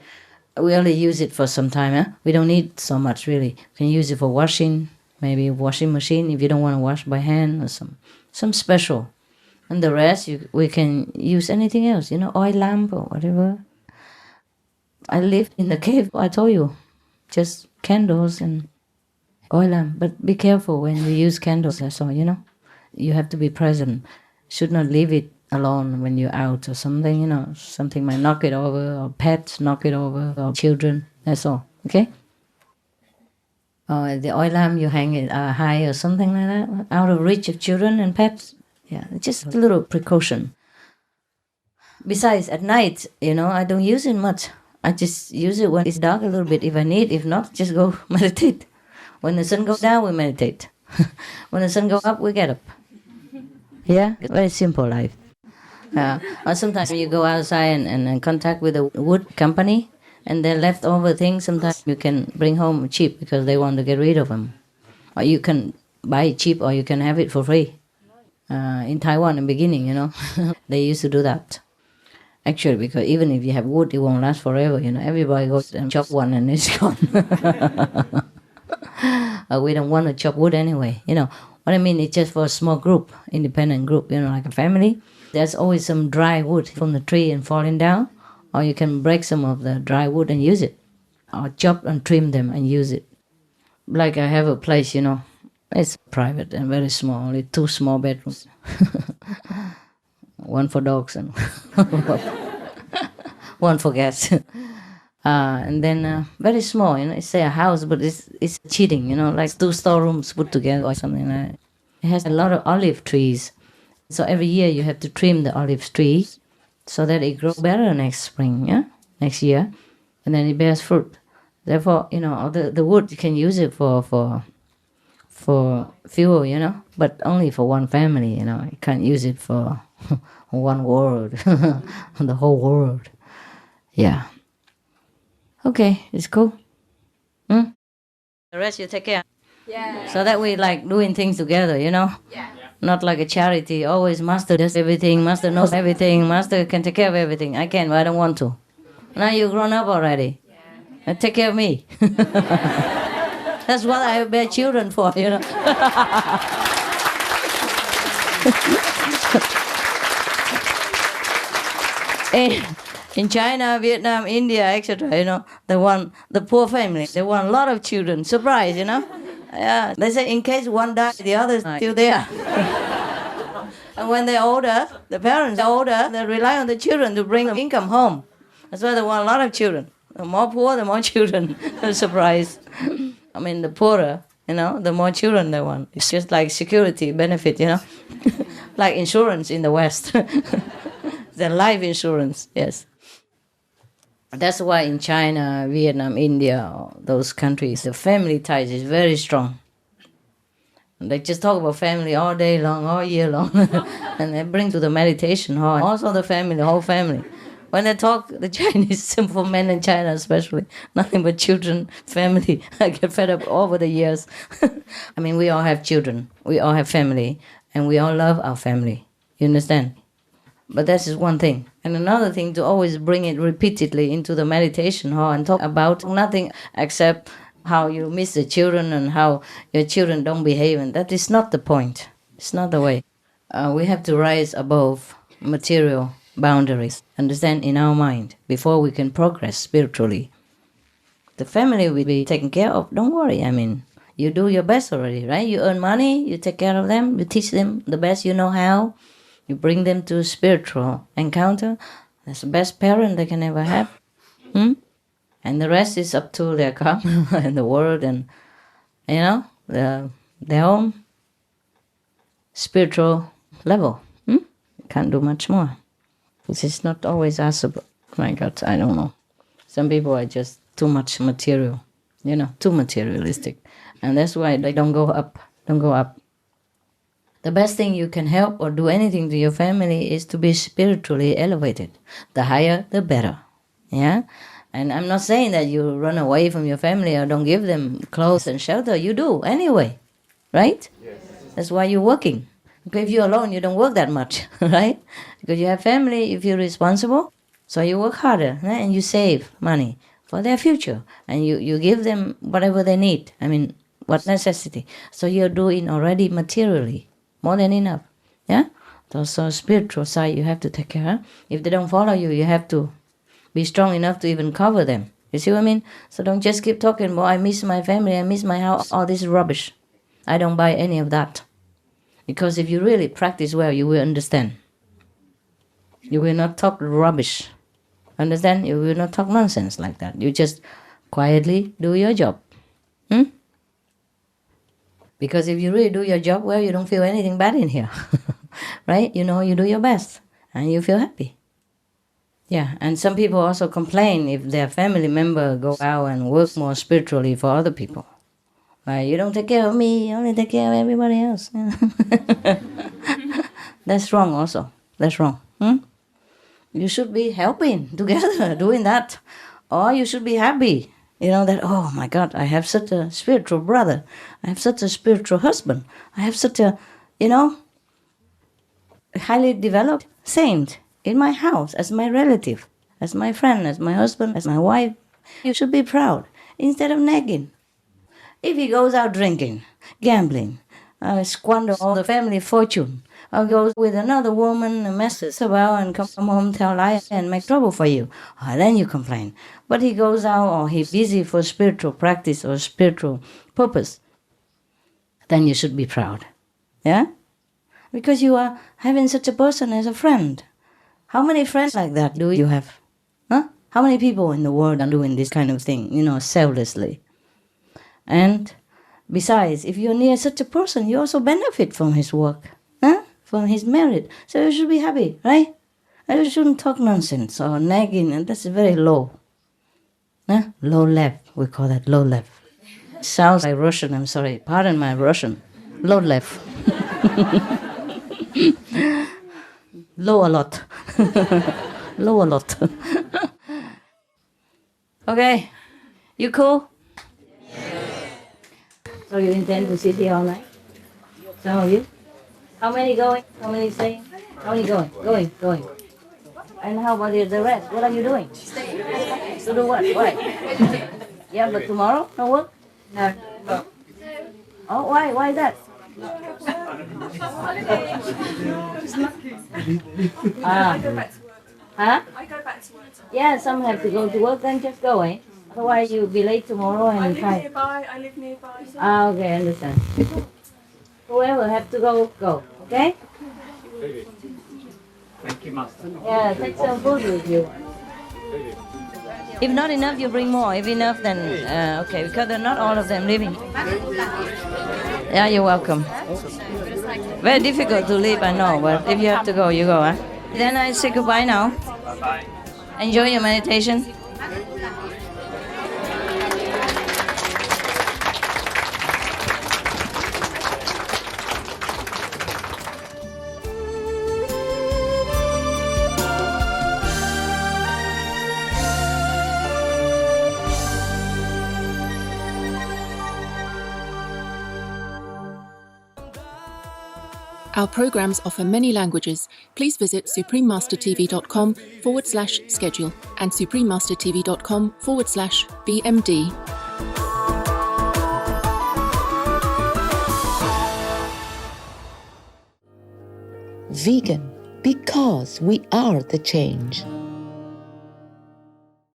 We only use it for some time, huh? We don't need so much, really. You can use it for washing, maybe a washing machine if you don't want to wash by hand or some special And the rest, we can use anything else, oil lamp or whatever. I lived in the cave, I told you, just candles and oil lamp. But be careful when you use candles, that's all, You have to be present. Should not leave it alone when you're out or something, something might knock it over, or pets knock it over, or children, that's all, okay? Or the oil lamp, you hang it high or something like that, out of reach of children and pets. Yeah, just a little precaution. Besides, at night, I don't use it much. I just use it when it's dark a little bit if I need. If not, just go meditate. When the sun goes down, we meditate. When the sun goes up, we get up. Yeah, very simple life. Or sometimes you go outside and contact with a wood company, and their leftover things, sometimes you can bring home cheap because they want to get rid of them. Or you can buy it cheap, or you can have it for free. In Taiwan, in the beginning, they used to do that. Actually, because even if you have wood, it won't last forever, Everybody goes and chop one and it's gone. We don't want to chop wood anyway, What I mean, it's just for a small group, independent group, like a family. There's always some dry wood from the tree and falling down, or you can break some of the dry wood and use it, or chop and trim them and use it. Like I have a place, it's private and very small, only 2 small bedrooms. One for dogs and one for cats. And then very small, it's a house, but it's cheating, like 2 storerooms put together or something like that. It has a lot of olive trees. So every year you have to trim the olive trees so that it grows better next spring, next year. And then it bears fruit. Therefore, the wood, you can use it for fuel, but only for one family, You can't use it for one world, the whole world. Yeah. Okay, it's cool. The rest you take care. Yeah. So that we like doing things together, Yeah. Not like a charity. Always master does everything, master knows everything, master can take care of everything. I can't, but I don't want to. Now you're grown up already. Yeah. Take care of me. That's what I bear children for, In China, Vietnam, India, etc., the poor family, they want a lot of children. Surprise, Yeah, they say in case one dies, the others are still there. And when they're older, the parents are older, they rely on the children to bring the income home. That's why they want a lot of children. The more poor, the more children. Surprise. I mean, the poorer, the more children they want. It's just like security benefit, like insurance in the West. The life insurance, yes. That's why in China, Vietnam, India, those countries, the family ties is very strong. They just talk about family all day long, all year long. And they bring to the meditation hall, also the family, the whole family. When they talk, the Chinese, simple men in China especially, nothing but children, family. I get fed up over the years. I mean, we all have children, we all have family, and we all love our family. You understand? But that's just one thing. And another thing, to always bring it repeatedly into the meditation hall and talk about nothing except how you miss the children and how your children don't behave. And that is not the point. It's not the way. We have to rise above material boundaries, understand, in our mind, before we can progress spiritually. The family will be taken care of. Don't worry. I mean, you do your best already, right? You earn money, you take care of them, you teach them the best you know how. You bring them to a spiritual encounter. That's the best parent they can ever have. And the rest is up to their karma and the world and, their own spiritual level. Can't do much more. This is not always us. My God, I don't know. Some people are just too much material, too materialistic. And that's why they don't go up. The best thing you can help or do anything to your family is to be spiritually elevated. The higher, the better. Yeah? And I'm not saying that you run away from your family or don't give them clothes and shelter. You do anyway, right? Yes. That's why you're working. Because if you're alone, you don't work that much, right? Because you have family, if you're responsible, so you work harder, right? And you save money for their future. And you give them whatever they need. I mean, what necessity. So you're doing already materially. More than enough, yeah? Those are spiritual side you have to take care of. If they don't follow you, you have to be strong enough to even cover them. You see what I mean? So don't just keep talking about, I miss my family, I miss my house, all this rubbish. I don't buy any of that. Because if you really practice well, you will understand. You will not talk rubbish. Understand? You will not talk nonsense like that. You just quietly do your job. Because if you really do your job well, you don't feel anything bad in here. Right? You know, you do your best and you feel happy. Yeah, and some people also complain if their family member go out and work more spiritually for other people. Right? You don't take care of me, you only take care of everybody else. That's wrong also. That's wrong. You should be helping together, doing that. Or you should be happy. You know that, oh my God, I have such a spiritual brother. I have such a spiritual husband. I have such a, highly developed saint in my house as my relative, as my friend, as my husband, as my wife. You should be proud instead of nagging. If he goes out drinking, gambling, squander all the family fortune, or goes with another woman and messes about and come home, tell lies and make trouble for you, then you complain. But he goes out or he's busy for spiritual practice or spiritual purpose, then you should be proud. Yeah? Because you are having such a person as a friend. How many friends like that do you have? How many people in the world are doing this kind of thing, selflessly? And besides, if you're near such a person, you also benefit from his work, from his merit. So you should be happy, right? And you shouldn't talk nonsense or nagging, and that's very low. Low level, we call that low level. Sounds like Russian, I'm sorry. Pardon my Russian. Low level. Low a lot. Low a lot. Okay, you cool? So you intend to sit here all night? Some of you? How many going? How many staying? How many going? Going. And how about the rest? What are you doing? To do what? Why? Yeah, but tomorrow? No work? No. Oh, why? Why that? Huh? I go back to work. Yeah, some have to go to work, then just go, eh? Otherwise you'll be late tomorrow and I live nearby. So. Okay, I understand. Whoever have to go, okay? Thank you, Master. Yeah, take some food with you. If not enough, you bring more. If enough, then okay, because they're not all of them living. Yeah, you're welcome. Very difficult to leave, I know, but if you have to go, you go, huh? Then I say goodbye now. Bye-bye. Enjoy your meditation. Our programs offer many languages. Please visit suprememastertv.com/schedule and suprememastertv.com/BMD. Vegan, because we are the change.